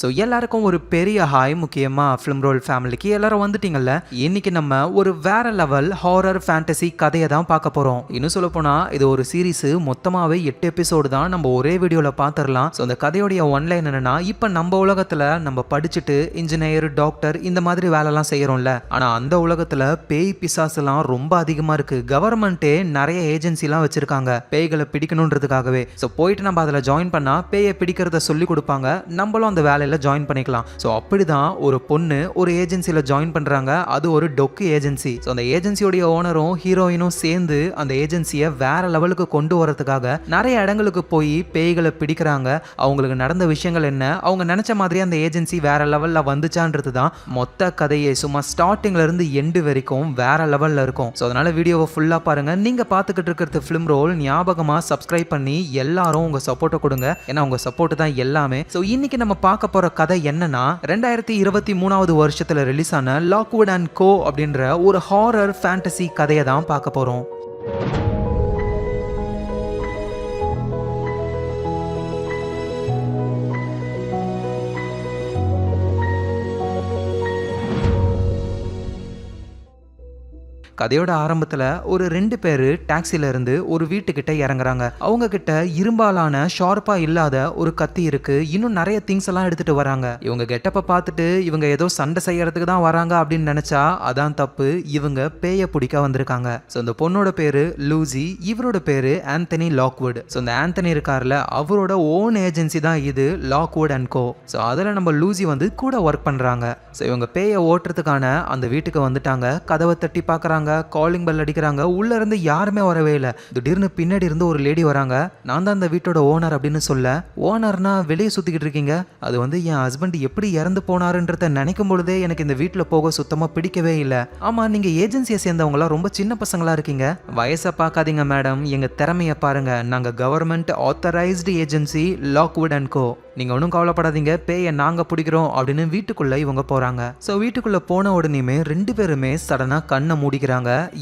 So எல்லாருக்கும் ஒரு பெரிய ஹாய். முக்கியமாக ஃபிலிம் ரோல் ஃபேமிலிக்கு எல்லாரும் வந்துட்டீங்கல்ல. இன்னைக்கு நம்ம ஒரு வேற லெவல் ஹாரர் ஃபேண்டசி கதையை தான் பார்க்க போகிறோம். இன்னும் சொல்லப்போனால் இது ஒரு சீரீஸ், மொத்தமாகவே 8 எபிசோடு தான் நம்ம ஒரே வீடியோவில் பார்த்துடலாம். ஸோ அந்த கதையோடைய ஒன்லைன் என்னென்னா, இப்போ நம்ம உலகத்தில் நம்ம படிச்சுட்டு இன்ஜினியர், டாக்டர் இந்த மாதிரி வேலைலாம் செய்கிறோம்ல. ஆனால் அந்த உலகத்தில் பேய் பிசாசுலாம் ரொம்ப அதிகமாக இருக்குது. கவர்மெண்ட்டே நிறைய ஏஜென்சிலாம் வச்சுருக்காங்க பேய்களை பிடிக்கணுன்றதுக்காகவே. ஸோ போயிட்டு நம்ம அதில் ஜாயின் பண்ணால் பேயை பிடிக்கிறத சொல்லி கொடுப்பாங்க, நம்மளும் அந்த வேலை ஜாயின் பண்ணிக்கலாம். ஸோ அப்படிதான் ஒரு பொண்ணு ஒரு ஏஜென்சியில் ஜாயின் பண்றாங்க. அது ஒரு டொக்கு ஏஜென்சி. ஸோ அந்த ஏஜென்சியோடைய ஓனரும் ஹீரோயினும் சேர்ந்து அந்த ஏஜென்சியை வேற லெவலுக்கு கொண்டு வரதுக்காக நிறைய இடங்களுக்கு போய் பேய்களை பிடிக்கிறாங்க. அவங்களுக்கு நடந்த விஷயங்கள் என்ன, அவங்க நினைச்ச மாதிரி அந்த ஏஜென்சி வேற லெவல்ல வந்துச்சான்றது தான் மொத்த கதையே. சும்மா ஸ்டார்டிங்ல இருந்து எண்டு வரைக்கும் வேற லெவல்ல இருக்கும். ஸோ அதனால வீடியோவை ஃபுல்லா பாருங்க. நீங்க பார்த்துக்கிட்டு இருக்கிறது ஃபிலிம் ரோல். ஞாபகமா சப்ஸ்கிரைப் பண்ணி எல்லாரும் உங்க சப்போர்ட்டை கொடுங்க. ஏன்னா உங்க சப்போர்ட் தான் எல்லாமே. ஸோ இன்னைக்கு நம்ம பார்க்க போற கதை என்னன்னா, 2023 வருஷத்துல ரிலீஸ் ஆன லாக்வுட் அண்ட் கோ அப்படின்ற ஒரு ஹாரர் ஃபேண்டசி கதையை தான் பார்க்க போறோம். கதையோட ஆரம்பத்தில் ஒரு 2 பேர் டாக்ஸில இருந்து ஒரு வீட்டுக்கிட்ட இறங்குறாங்க. அவங்க கிட்ட இரும்பாலான ஷார்ப்பா இல்லாத ஒரு கத்தி இருக்கு. இன்னும் நிறைய திங்ஸ் எல்லாம் எடுத்துட்டு வராங்க. இவங்க கெட்டப்ப பார்த்துட்டு இவங்க ஏதோ சண்டை செய்யறதுக்கு தான் வராங்க அப்படின்னு நினைச்சா அதான் தப்பு. இவங்க பேய பிடிக்க வந்திருக்காங்க. ஸோ இந்த பொண்ணோட பேரு லூசி, இவரோட பேரு ஆந்தனி லாக்வுட். ஸோ இந்த ஆந்தனி இருக்கார்ல, அவரோட ஓன் ஏஜென்சி தான் இது லாக்வுட் அண்ட் கோ. ஸோ அதில் நம்ம லூசி வந்து கூட ஒர்க் பண்றாங்க. ஸோ இவங்க பேயை ஓட்டுறதுக்கான அந்த வீட்டுக்கு வந்துட்டாங்க. கதவை தட்டி பார்க்கறாங்க, காலிங் பெல் அடிக்கிறாங்க. உள்ள இருந்து யாருமே வரவே இல்லை. திடீர்னு பின்னாடி இருந்து ஒரு லேடி வராங்க. நான் தான் அந்த வீட்டோட ஓனர் அப்படின்னு சொல்ல, ஓனர்னா வெளியே சுத்திக்கிட்டு இருக்கீங்க, அது வந்து என் ஹஸ்பண்ட் எப்படி இறந்து போனாருன்றத நினைக்கும் பொழுதே எனக்கு இந்த வீட்டில் போக சுத்தமா பிடிக்கவே இல்லை. ஆமா, நீங்க ஏஜென்சியை சேர்ந்தவங்களா ரொம்ப சின்ன பசங்களா இருக்கீங்க. வயசை பார்க்காதீங்க மேடம், எங்க திறமையை பாருங்க. நாங்க government authorised agency Lockwood and co. நீங்க ஒன்றும் கவலைப்படாதீங்க, பேயை நாங்க பிடிக்கிறோம் அப்படின்னு வீட்டுக்குள்ள இவங்க போறாங்க. ஸோ வீட்டுக்குள்ள போன உடனேயுமே 2 பேருமே சடனா கண்ணை மூடிக்கிறாங்க.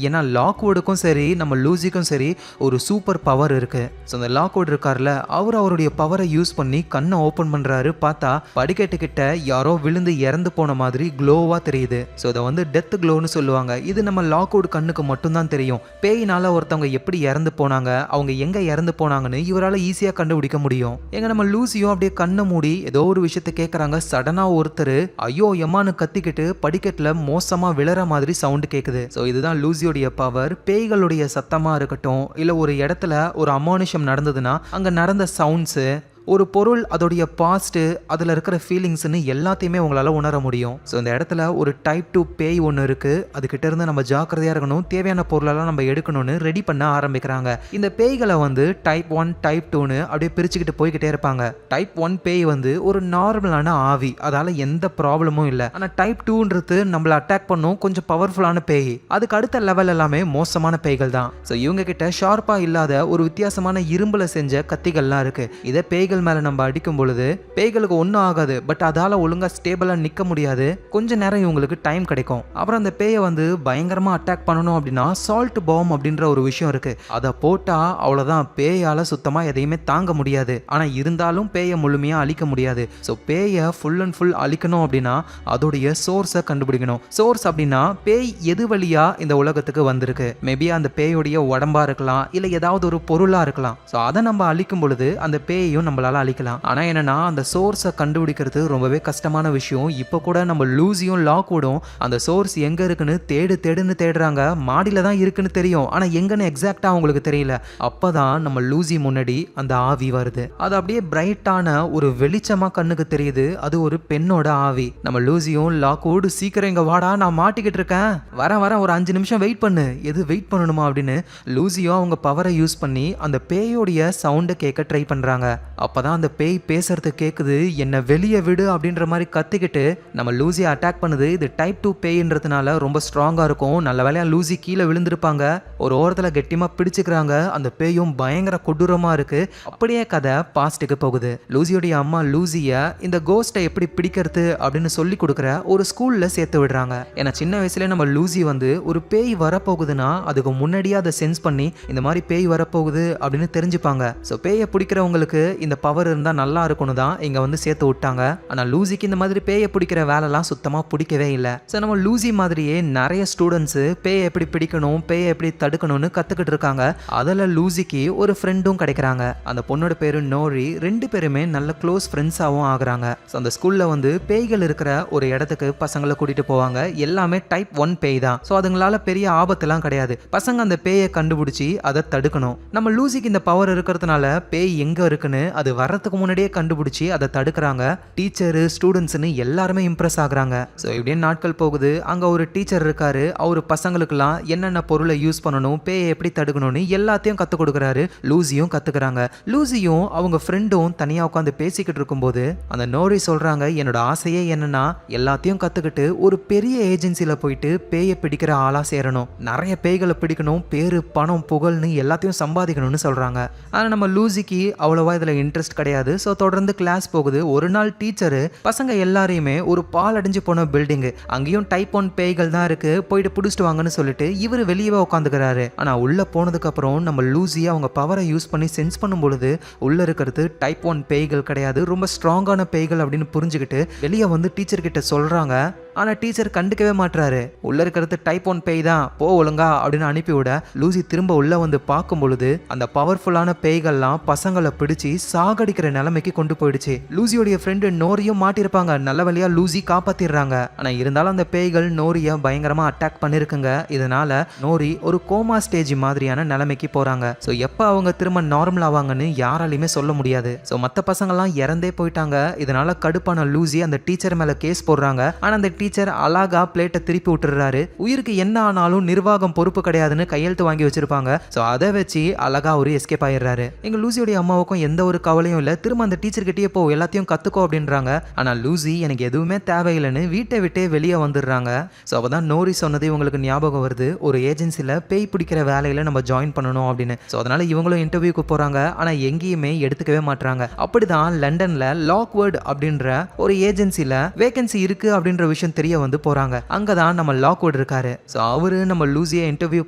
ஏன்னா லாக்வுடுக்கும் சரி நம்ம லூசிக்கும் சரி ஒரு சூப்பர் பவர் இருக்கு. ஸோ அந்த லாக்வுட் இருக்கார்ல, அவருடைய பவரை யூஸ் பண்ணி கண்ணை ஓப்பன் பண்றாரு. பார்த்தா படிக்கட்டுக்கிட்ட யாரோ விழுந்து இறந்து போன மாதிரி க்ளோவா தெரியுது. ஸோ இதை வந்து டெத் க்ளோன்னு சொல்லுவாங்க. இது நம்ம லாக்வுட் கண்ணுக்கு மட்டும்தான் தெரியும். பேயினால ஒருத்தவங்க எப்படி இறந்து போனாங்க, அவங்க எங்க இறந்து போனாங்கன்னு இவரால் ஈஸியா கண்டுபிடிக்க முடியும். எங்க நம்ம லூசியும் அப்படியே கண்ணை மூடி ஏதோ ஒரு விஷயத்தை கேட்கறாங்க. சடனா ஒருத்தர் ஐயோ எம்மானு கத்திக்கிட்டு படிக்கட்டுல மோசமா விழற மாதிரி சவுண்ட் கேக்குது. ஸோ இதுதான் லூசியோடைய பவர். பேய்களுடைய சத்தமா இருக்கட்டும், இல்ல ஒரு இடத்துல ஒரு அமானுஷம் நடந்ததுன்னா அங்க நடந்த சவுண்ட்ஸ், ஒரு பொருள் அதோடைய பாஸ்ட், அதில் இருக்கிற ஃபீலிங்ஸ்னு எல்லாத்தையுமே உங்களால் உணர முடியும். ஸோ இந்த இடத்துல ஒரு டைப் 2 பேய் ஒன்று இருக்குது. அதுக்கிட்ட இருந்து நம்ம ஜாக்கிரதையாக இருக்கணும். தேவையான பொருளெல்லாம் நம்ம எடுக்கணும்னு ரெடி பண்ண ஆரம்பிக்கிறாங்க. இந்த பேய்களை வந்து டைப் 1 டைப் 2ன்னு அப்படியே பிரிச்சுக்கிட்டு போய்கிட்டே இருப்பாங்க. டைப் 1 பேய் வந்து ஒரு நார்மலான ஆவி, அதால் எந்த ப்ராப்ளமும் இல்லை. ஆனால் டைப் 2ன்றது நம்மளை அட்டாக் பண்ணும், கொஞ்சம் பவர்ஃபுல்லான பேய். அதுக்கு அடுத்த லெவல் எல்லாமே மோசமான பேய்கள் தான். ஸோ இவங்க கிட்ட ஷார்ப்பாக இல்லாத ஒரு வித்தியாசமான இரும்புல செஞ்ச கத்திகள்லாம் இருக்கு. இதை பேய்கள் மேல நம்ம அடிக்கும் பொழுது பேய்களுக்கு ஒன்றும் ஆகாது. பட் அதால ஒழுங்கா ஸ்டேபிளா நிக்க முடியாது. கொஞ்ச நேரம் இவங்களுக்கு டைம் கிடைக்கும். அப்புறம் அந்த பேயை வந்து பயங்கரமா அட்டாக் பண்ணணும் அப்படின்னா சால்ட் பாம் அப்படின்ற ஒரு விஷயம் இருக்கு. அதை போட்டா அவ்வளவுதான், பேயால சுத்தமா எதையுமே தாங்க முடியாது. ஆனா இருந்தாலும் பேயை முழுமையா அழிக்க முடியாது. ஸோ பேயை ஃபுல் அண்ட் ஃபுல் அழிக்கணும் அப்படின்னா அதோடைய சோர்ஸை கண்டுபிடிக்கணும். சோர்ஸ் அப்படின்னா பேய் எது வழியா இந்த உலகத்துக்கு வந்திருக்கு. மேபி அந்த பேயோடைய உடம்பா இருக்கலாம், இல்ல ஏதாவது ஒரு பொருளா இருக்கலாம். ஸோ அதை நம்ம அழிக்கும் பொழுது அந்த பேயையும் நம்மளால அழிக்கலாம். ஆனா என்னன்னா அந்த சோர்ஸை கண்டுபிடிக்கிறது ரொம்பவே கஷ்டமான விஷயம். இப்போ கூட நம்ம லூசியும் லாக்வுடும் அந்த சோர்ஸ் எங்க இருக்குன்னு தேடுன்னு தேடுறாங்க. மாடியில தான் இருக்குன்னு தெரியும், ஆனா எங்கன்னு எக்ஸாக்டா அவங்களுக்கு தெரியல. அப்பதான் நம்ம லூசி முன்னாடி அந்த ஆவி வருது. அது அப்படியே பிரைட்டான ஒரு வெளிச்சமா கண்ணுக்கு தெரியுது. அது ஒரு பெண்ணோட ஆவி. நம்ம லூசியும் லாக்வுட் சீக்கிரம் இங்க வாடா, நான் மாட்டிக்கிட்டு இருக்கேன், வர ஒரு 5 நிமிஷம் வெயிட் பண்ணு. எது வெயிட் பண்ணணுமா அப்படின்னு லூசியும் அவங்க பவரை யூஸ் பண்ணி அந்த பேயோடைய சவுண்டை கேட்க ட்ரை பண்றாங்க. அப்பதான் அந்த பேய் பேசுறது கேக்குது. என்ன வெளியே விடு அப்படின்ற மாதிரி கத்திக்கிட்டு நம்ம லூசியை அட்டாக் பண்ணுது. இது டைப் 2 பேய்ன்றதுனால ரொம்ப ஸ்ட்ராங்கா இருக்கும். நல்ல வேலையா லூசி கீழே விழுந்திருப்பாங்க. ஒரு ஓரத்துல கெட்டியமா பிடிச்சுக்கிறாங்க. அந்த பேயும் பயங்கர கொடூரமா இருக்கு. அப்படியே கதை பாஸ்டுக்கு போகுது. லூசியோடைய அம்மா லூசிய இந்த கோஸ்ட்டை எப்படி பிடிக்கிறது அப்படின்னு சொல்லி கொடுக்குற ஒரு ஸ்கூல்ல சேர்த்து விடுறாங்க. ஏன்னா சின்ன வயசுல நம்ம லூசி வந்து ஒரு பேய் வரப்போகுதுன்னா அதுக்கு முன்னாடியே அதை சென்ஸ் பண்ணி இந்த மாதிரி பேய் வரப்போகுது அப்படின்னு தெரிஞ்சுப்பாங்க. ஸோ பேயை பிடிக்கிறவங்களுக்கு இந்த பவர் இருந்தா நல்லா இருக்கும்னு தான் இங்க வந்து சேர்த்து விட்டாங்க. ஆனா லூசிக்கு இந்த மாதிரி பேயை பிடிக்கிற வேலைலாம் சுத்தமா பிடிக்கவே இல்லை. ஸோ நம்ம லூசி மாதிரியே நிறைய ஸ்டூடெண்ட்ஸ் பேயை எப்படி பிடிக்கணும், பேயை எப்படி தடுக்கணும்னு கத்துக்கிட்டு இருக்காங்க. அதில் லூசிக்கு ஒரு ஃப்ரெண்டும் கிடைக்கிறாங்க. அந்த பொண்ணோட பேரு நோரி. 2 பேருமே நல்ல க்ளோஸ் ஃப்ரெண்ட்ஸாகவும் ஆகுறாங்க. ஸோ அந்த ஸ்கூல்ல வந்து பேய்கள் இருக்கிற ஒரு இடத்துக்கு பசங்களை கூட்டிட்டு போவாங்க. எல்லாமே டைப் 1 பேய் தான். ஸோ அதுங்களால பெரிய ஆபத்துலாம் கிடையாது. பசங்க அந்த பேயை கண்டுபிடிச்சி அதை தடுக்கணும். நம்ம லூசிக்கு இந்த பவர் இருக்கிறதுனால பேய் எங்க இருக்குன்னு அது வர்றதுக்கு முன்னாடியே கண்டுபிடிச்சி அதை தடுக்கிறாங்க. டீச்சரு, ஸ்டூடெண்ட்ஸ்னு எல்லாருமே இம்ப்ரெஸ் ஆகுறாங்க. ஸோ இப்படியே நாட்கள் போகுது. அங்க ஒரு டீச்சர் இருக்காரு. அவர் பசங்களுக்குலாம் என்னென்ன பொருளை யூஸ் பண்ணணும், பேயை எப்படி தடுக்கணும்னு எல்லாத்தையும் கற்றுக் கொடுக்குறாரு. லூசியும் கத்துக்கிறாங்க. லூசியும் அவங்க ஃப்ரெண்டும் தனியாக உட்காந்து பேசிக்கிட்டு இருக்கும்போது அந்த நோரி சொல்றாங்க, என்னோட ஆசையே என்னன்னா எல்லாத்தையும் கத்துக்கிட்டு ஒரு பெரிய ஏஜென்சியில் போயிட்டு பேயை பிடிக்கிற ஆளா சேரணும், நிறைய பேய்களை பிடிக்கணும், பேரு, பணம், புகழ்னு எல்லாத்தையும் சம்பாதிக்கணும்னு சொல்றாங்க. ஆனால் நம்ம லூசிக்கு அவ்வளோவா இதில் இன்ட்ரெஸ்ட் கிடையாது. ஸோ தொடர்ந்து கிளாஸ் போகுது. ஒரு நாள் டீச்சரு பசங்க எல்லாரையுமே ஒரு பால் அடைஞ்சு போன பில்டிங், அங்கேயும் டைப் 1 பேய்கள் தான் இருக்கு, போயிட்டு பிடிச்சிட்டு வாங்கன்னு சொல்லிட்டு இவர் வெளியே உட்காந்துக்கிறாரு. ஆனா உள்ள போனதுக்கு அப்புறம் நம்ம லூசி அவங்க பவரை யூஸ் பண்ணி சென்ஸ் பண்ணும் பொழுது உள்ள இருக்கிறது டைப் 1 பேய்கள் கிடையாது, ரொம்ப ஸ்ட்ராங்கான பேய்கள் அப்படின்னு புரிஞ்சுக்கிட்டு வெளியே வந்து டீச்சர் கிட்ட சொல்றாங்க. ஆனா டீச்சர் கண்டுக்கவே மாட்டாரு. உள்ள இருக்கிறது டைப் 1 பேய் தான், போ ஒழுங்கா அப்படின்னு அனுப்பிவிட லூசி திரும்ப உள்ள வந்து பார்க்கும் பொழுது அந்த பவர்ஃபுல்லான பேய்கள்லாம் பசங்களை பிடிச்சி சாகடிக்கிற நிலைமைக்கு கொண்டு போயிடுச்சு. லூசியோடைய ஃப்ரெண்டு நோரியும் மாட்டிருப்பாங்க. நல்ல வழியா லூசி காப்பாத்திடுறாங்க. ஆனா இருந்தாலும் அந்த பேய்கள் நோரிய பயங்கரமா அட்டாக் பண்ணிருக்குங்க. இதனால நோரி ஒரு கோமா ஸ்டேஜ் மாதிரியான நிலைமைக்கு போறாங்க. ஸோ எப்போ அவங்க திரும்ப நார்மல் ஆவாங்கன்னு யாராலையுமே சொல்ல முடியாது. ஸோ மற்ற பசங்கள்லாம் இறந்தே போயிட்டாங்க. இதனால கடுப்பான லூசி அந்த டீச்சர் மேல கேஸ் போடுறாங்க. ஆனா அந்த டீச்சர் அழகா பிளேட்டை திருப்பி விட்டுறாரு. உயிருக்கு என்ன ஆனாலும் நிர்வாகம் பொறுப்பு கிடையாதுன்னு கையெழுத்து வாங்கி வச்சிருப்பாங்க. ஸோ அதை வச்சு அழகா ஒரு எஸ்கேப் ஆயிடுறாரு. எங்க லூசியோடைய அம்மாவுக்கும் எந்த ஒரு கவலையும் இல்லை. திரும்ப அந்த டீச்சர் கிட்டே போ, எல்லாத்தையும் கத்துக்கோ அப்படின்றாங்க. ஆனா லூசி எனக்கு எதுவுமே தேவையில்லைன்னு வீட்டை விட்டே வெளியே வந்துடுறாங்க. ஸோ அப்பதான் நோரி சொன்னது இவங்களுக்கு ஞாபகம் வருது, ஒரு ஏஜென்சியில் பேய் பிடிக்கிற வேலையில நம்ம ஜாயின் பண்ணணும் அப்படின்னு. ஸோ அதனால இவங்களும் இன்டர்வியூக்கு போறாங்க. ஆனா எங்கேயுமே எடுத்துக்கவே மாட்டாங்க. அப்படிதான் லண்டன்ல லாக்வர்ட் அப்படின்ற ஒரு ஏஜென்சியில் வேகன்சி இருக்கு அப்படின்ற விஷயம் தெரிய வந்து போறாங்க. அங்கதான் நம்ம லாக்வுட் இருக்காரு. ஸோ அவரு நம்ம லூசியை இன்டர்வியூ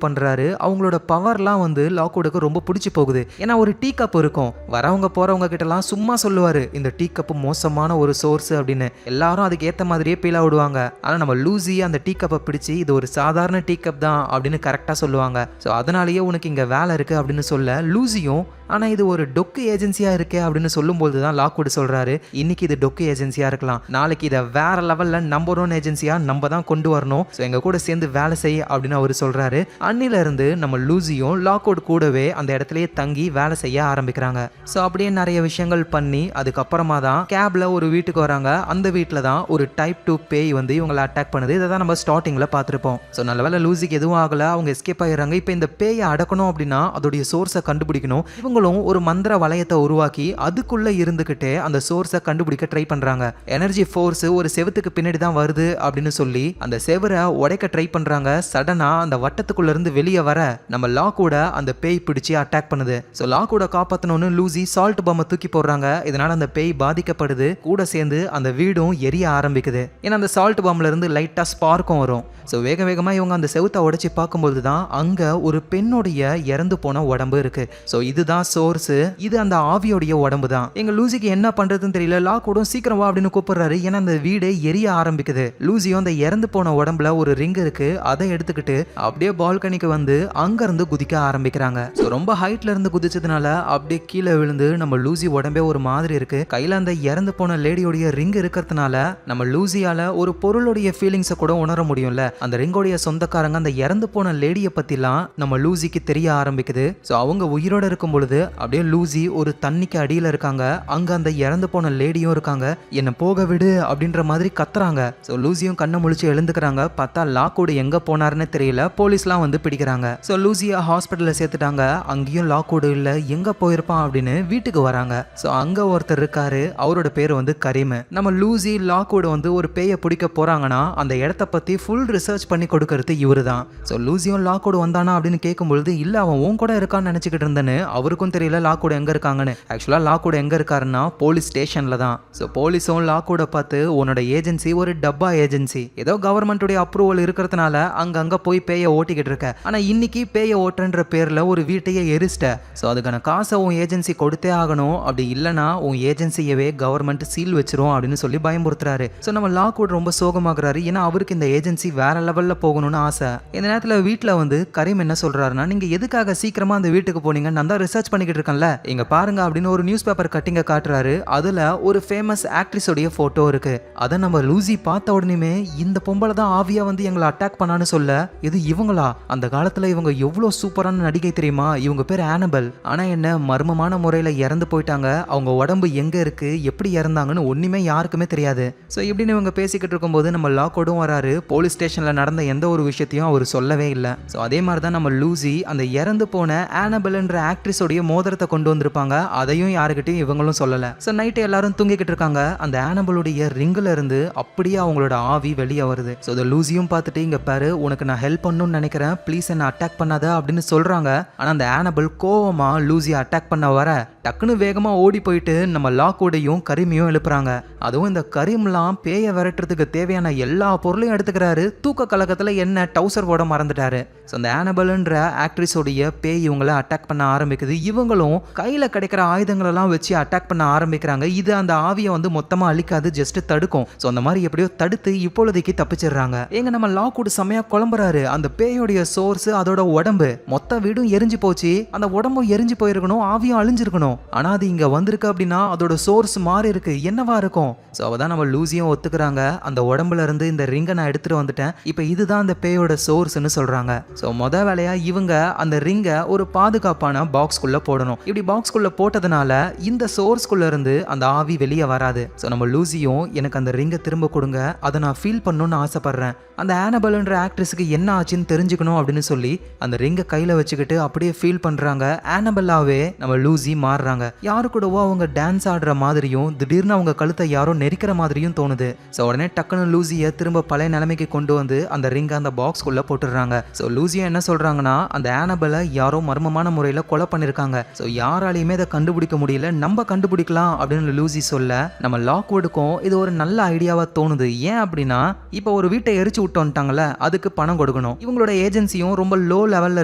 பண்றாரு. அவங்களோட பவர்லாம் வந்து லாக்வுடுக்கு ரொம்ப பிடிச்சி போகுது. ஏன்னா ஒரு டீ கப் இருக்கும், வரவங்க போறவங்க கிட்டலாம் சும்மா சொல்லுவாரு இந்த டீ கப் மோசமான ஒரு சோர்ஸ் அப்படின்னு. எல்லாரும் அதுக்கு ஏத்த மாதிரியே பீலா விடுவாங்க. ஆனா நம்ம லூசி அந்த டீ கப்பை பிடிச்சி இது ஒரு சாதாரண டீ கப் தான் அப்படின்னு கரெக்டா சொல்லுவாங்க. ஸோ அதனாலேயே உனக்கு இங்க வேலை இருக்கு அப்படின்னு சொல்ல லூசியும், ஆனா இது ஒரு டொக்கு ஏஜென்சியா இருக்கே அப்படின்னு சொல்லும்போது தான் லாக்வுட் சொல்றாரு, இன்னைக்கு இது டொக்கு ஏஜென்சியா இருக்கலாம், நாளைக்கு இதை வேற லெவல்ல நம்பர் 1 ஏஜென்சியா நம்ம தான் கொண்டு வரணும், ஸோ எங்க கூட சேர்ந்து வேலை செய்ய அப்படின்னு அவர் சொல்றாரு. அன்னில இருந்து நம்ம லூசியும் லாக்வுட் கூடவே அந்த இடத்துலயே தங்கி வேலை செய்ய ஆரம்பிக்கிறாங்க. ஸோ அப்படியே நிறைய விஷயங்கள் பண்ணி அதுக்கப்புறமா தான் கேப்ல ஒரு வீட்டுக்கு வராங்க. அந்த வீட்டில் தான் ஒரு டைப் 2 பேய் வந்து இவங்களை அட்டாக் பண்ணுது. இதை தான் நம்ம ஸ்டார்டிங்ல பார்த்துருப்போம். ஸோ நல்லவேளை லூசிக்கு எதுவும் ஆகல, அவங்க எஸ்கேப் ஆயிடுறாங்க. இப்போ இந்த பேயை அடக்கணும் அப்படின்னா அதோடைய சோர்ஸை கண்டுபிடிக்கணும். இவங்களும் ஒரு மந்திர வளையத்தை உருவாக்கி அதுக்குள்ள இருந்துகிட்டே அந்த சோர்ஸை கண்டுபிடிக்க ட்ரை பண்றாங்க. எனர்ஜி ஃபோர்ஸ் ஒரு செவத்துக்கு பின்னாடி தான் வருது அப்படின்னு சொல்லி அந்த செவரை உடைக்க ட்ரை பண்றாங்க. சடனா அந்த வட்டத்துக்குள்ள இருந்து வெளியே வர நம்ம லாக்வுட அந்த பேய் பிடிச்சி அட்டாக் பண்ணுது. ஸோ லாக்வுட காப்பாற்றணும்னு லூசி சால்ட் பாம்பை தூக்கி போடுறாங்க. இதனால அந்த பேய் பாதிக்கப்படுது. கூட சேர்ந்து அந்த வீடும் எரிய ஆரம்பிக்குது. ஏன்னா அந்த சால்ட் பாம்புல இருந்து லைட்டா ஸ்பார்க்கும் வரும். ஸோ வேக வேகமா இவங்க அந்த செவத்தை உடைச்சி பார்க்கும்போது தான் அங்க ஒரு பெண்ணுடைய இறந்து போன உடம்பு இருக்கு. ஸோ இதுதான் சோர்ஸ், இது அந்த ஆவியோடைய உடம்பு தான். எங்க லூசிக்கு என்ன பண்றதுன்னு தெரியல. லாக்வுடும் சீக்கிரம் வா அப்படின்னு கூப்பிடுறாரு. ஏன்னா அந்த வீடே எரிய ஆரம்பிக்குது. லூசியும் அந்த இறந்து போன உடம்புல ஒரு ரிங் இருக்கு, அதை எடுத்துக்கிட்டு அப்படியே பால்கனிக்கு வந்து அங்க இருந்து குதிக்க ஆரம்பிக்கிறாங்க. ஸோ ரொம்ப ஹைட்ல இருந்து குதிச்சதுனால அப்படியே கீழே விழுந்து நம்ம லூசி உடம்பே ஒரு மாதிரி இருக்கு. கையில அந்த இறந்து போன லேடியோடைய ரிங் இருக்கிறதுனால நம்ம லூசியால ஒரு பொருளுடைய ஃபீலிங்ஸை கூட உணர முடியும்ல. அந்த ரிங்கோடைய சொந்தக்காரங்க அந்த இறந்து போன லேடியை பத்திலாம் நம்ம லூசிக்கு தெரிய ஆரம்பிக்குது. ஸோ அவங்க உயிரோட இருக்கும் பொழுது அப்படியே லூசி ஒரு தண்ணிக்கு அடியில் இருக்காங்க. அங்க அந்த இறந்து போன லேடியும் இருக்காங்க. என்ன போக விடு அப்படின்ற மாதிரி கத்துறாங்க. ஸோ லூசியும் கண்ணை முழிச்சு எழுந்துக்கிறாங்க. பார்த்தா லாக்வுட் எங்க போனாருன்னு தெரியல. போலீஸ்லாம் வந்து பிடிக்கிறாங்க. ஸோ லூசியா ஹாஸ்பிட்டலில் சேர்த்துட்டாங்க. அங்கேயும் லாக்வுட் இல்லை, எங்க போயிருப்பான் அப்படின்னு வீட்டுக்கு வராங்க. ஸோ அங்க ஒருத்தர் இருக்காரு, அவரோட பேர் வந்து கரீம். நம்ம லூசி லாக்வுட் வந்து ஒரு பேயை பிடிக்க போறாங்கன்னா அந்த இடத்த பத்தி ஃபுல் ரிசர்ச் பண்ணி கொடுக்கறது இவரு தான். ஸோ லூசியும் லாக்வுட் வந்தானா அப்படின்னு கேட்கும்பொழுது இல்ல அவன் உன் கூட இருக்கான்னு நினைச்சுக்கிட்டு இருந்தேன்னு அவருக்கும் லாக்வுடுக்கும் தெரியல லாக்வுட் எங்க இருக்காங்கன்னு. ஆக்சுவலா லாக்வுட் எங்க இருக்காருன்னா போலீஸ் ஸ்டேஷன்ல தான். ஸோ போலீஸும் லாக்வுட பார்த்து உன்னோட ஏஜென்சி ஒரு டப்பா ஏஜென்சி, ஏதோ கவர்மெண்ட்டுடைய அப்ரூவல் இருக்கிறதுனால அங்கங்க போய் பேயை ஓட்டிக்கிட்டு இருக்க, ஆனா இன்னைக்கு பேயை ஓட்டுன்ற பேர்ல ஒரு வீட்டையே எரிச்சிட்ட. ஸோ அதுக்கான காசை உன் ஏஜென்சி கொடுத்தே ஆகணும், அப்படி இல்லைனா உன் ஏஜென்சியவே கவர்மெண்ட் சீல் வச்சிரும் அப்படின்னு சொல்லி பயமுறுத்துறாரு. ஸோ நம்ம லாக்வுட் ரொம்ப சோகமாகறாரு. ஏன்னா அவருக்கு இந்த ஏஜென்சி வேற லெவல்ல போகணும்னு ஆசை. இந்த நேரத்தில் வீட்டில் வந்து கரீம் என்ன சொல்றாருன்னா, நீங்க எதுக்காக சீக்கிரமா அந்த வீட்டுக்கு போனீங்க, நான் தான் ரிசர்ச் பண்ணிக்கிட்டு இருக்கேன்ல, இங்க பாருங்க அப்படின்னு ஒரு நியூஸ் பேப்பர் கட்டிங்க காட்டுறாரு. அதுல ஒரு ஃபேமஸ் ஆக்ட்ரஸ் உடைய போட்டோ இருக்கு. அதை நம்ம லூசி பார்த்த உடனே இந்த பொம்பளை தான் ஆவியா வந்து எங்களை அட்டாக் பண்ணான்னு சொல்ல, இது இவங்களா? அந்த காலத்துல இவங்க எவ்வளவு சூப்பரான நடிகை தெரியுமா, இவங்க பேர் ஆனபல். ஆனா என்ன மர்மமான முறையில இறந்து போயிட்டாங்க, அவங்க உடம்பு எங்க இருக்கு, எப்படி இறந்தாங்கன்னு ஒண்ணுமே யாருக்குமே தெரியாது. ஸோ இப்படின்னு இவங்க பேசிக்கிட்டு இருக்கும்போது நம்ம லாக்வுடும் வராரு. போலீஸ் ஸ்டேஷன்ல நடந்த எந்த ஒரு விஷயத்தையும் அவர் சொல்லவே இல்லை. ஸோ அதே மாதிரி தான் நம்ம லூசி அந்த இறந்து போன ஆனபெல்ன்ற ஆக்ட்ரஸோடைய மோதிரத்தை கொண்டு வந்திருப்பாங்க. அதையும் யாருக்கிட்டையும் இவங்களும் சொல்லலை. ஸோ நைட்டு எல்லாரும் தூங்கிக்கிட்டு இருக்காங்க. அந்த ஆனபெலுடைய ரிங்கில் இருந்து அப்படியே அவங்களோட ஆவி வெளியே வருது. ஸோ இந்த லூசியும் பார்த்துட்டு, இங்க பாரு உனக்கு நான் ஹெல்ப் பண்ணணும்னு நினைக்கிறேன், ப்ளீஸ் என்ன அட்டாக் பண்ணாத அப்படின்னு சொல்றாங்க. ஆனால் அந்த ஆனபெல் கோவமா லூசியை அட்டாக் பண்ண வர டக்குன்னு வேகமா ஓடி போயிட்டு நம்ம லாக்வுடையும் கரீமையும் எழுப்புறாங்க. அதுவும் இந்த கரீம்லாம் பேயை விரட்டுறதுக்கு தேவையான எல்லா பொருளையும் எடுத்துக்கிறாரு. தூக்க கலக்கத்துல என்ன டவுசர் போட மறந்துட்டாரு. ஸோ அந்த ஆனபெல்ன்ற ஆக்ட்ரஸோடைய பேய் இவங்களை அட்டாக் பண்ண ஆரம்பிக்குது. இவங்களும் கையில் கிடைக்கிற ஆயுதங்களெல்லாம் வச்சு அட்டாக் பண்ண ஆரம்பிக்கிறாங்க. இது அந்த ஆவியை வந்து மொத்தமாக அழிக்காது, ஜஸ்ட் தடுக்கும். ஸோ அந்த மாதிரி எப்படியோ தடுத்து இப்பொழுதைக்கு தப்பிச்சிடுறாங்க. எங்க நம்ம லாக்வுட் செமையா குழம்புறாரு. அந்த பேயோடைய சோர்ஸ் அதோட உடம்பு, மொத்த வீடும் எரிஞ்சு போச்சு, அந்த உடம்பும் எரிஞ்சு போயிருக்கணும், ஆவியும் அழிஞ்சிருக்கணும். ஆனா அது இங்க வந்திருக்கு அப்படின்னா அதோட சோர்ஸ் மாறி இருக்கு, என்னவா இருக்கும்? ஸோ அவதான் நம்ம லூசியும் ஒத்துக்கிறாங்க. அந்த உடம்புல இருந்து இந்த ரிங்கை நான் எடுத்துட்டு வந்துட்டேன், இப்போ இதுதான் அந்த பேயோட சோர்ஸ்னு சொல்றாங்க. ஸோ மொத வேலையா இவங்க அந்த ரிங்கை ஒரு பாதுகாப்பான பாக்ஸ்குள்ள போடணும். இப்படி பாக்ஸ்குள்ள போட்டதுனால இந்த சோர்ஸ்குள்ள இருந்து அந்த ஆவி வெளியே வராது. ஸோ நம்ம லூசியும் எனக்கு அந்த ரிங்கை திரும்ப கொடுங்க, அதை நான் ஃபீல் பண்ணணும்னு ஆசைப்படுறேன், அந்த ஆனபெல்ன்ற ஆக்ட்ரஸுக்கு என்ன ஆச்சுன்னு தெரிஞ்சுக்கணும் அப்படின்னு சொல்லி அந்த ரிங்கை கையில வச்சுக்கிட்டு அப்படியே ஃபீல் பண்றாங்க. ஆனபெல்லாவே நம்ம லூசி மாறுறாங்க. யாரு கூடவோ அவங்க டான்ஸ் ஆடுற மாதிரியும் திடீர்னு அவங்க கழுத்தை யாரோ நெரிக்கிற மாதிரியும் தோணுது. ஸோ உடனே டக்குன்னு லூசியை திரும்ப பழைய நிலைமைக்கு கொண்டு வந்து அந்த ரிங்கை அந்த பாக்ஸ்குள்ள போட்டுடுறாங்க. ஸோ லூசியா என்ன சொல்றாங்கன்னா, அந்த ஆனபெல்லை யாரோ மர்மமான முறையில் கொலை பண்ணிருக்காங்க. ஸோ யாராலையுமே அதை கண்டுபிடிக்க முடியல, நம்ம கண்டுபிடிக்கலாம் அப்படின்னு லூசி சொல்ல நம்ம லாக்வுடுக்கும் இது ஒரு நல்ல ஐடியாவா தோணுது. ஏன் அப்படின்னா இப்போ ஒரு வீட்டை எரிச்சு விட்டு வந்துட்டாங்கல்ல, அதுக்கு பணம் கொடுக்கணும். இவங்களோட ஏஜென்சியும் ரொம்ப லோ லெவல்ல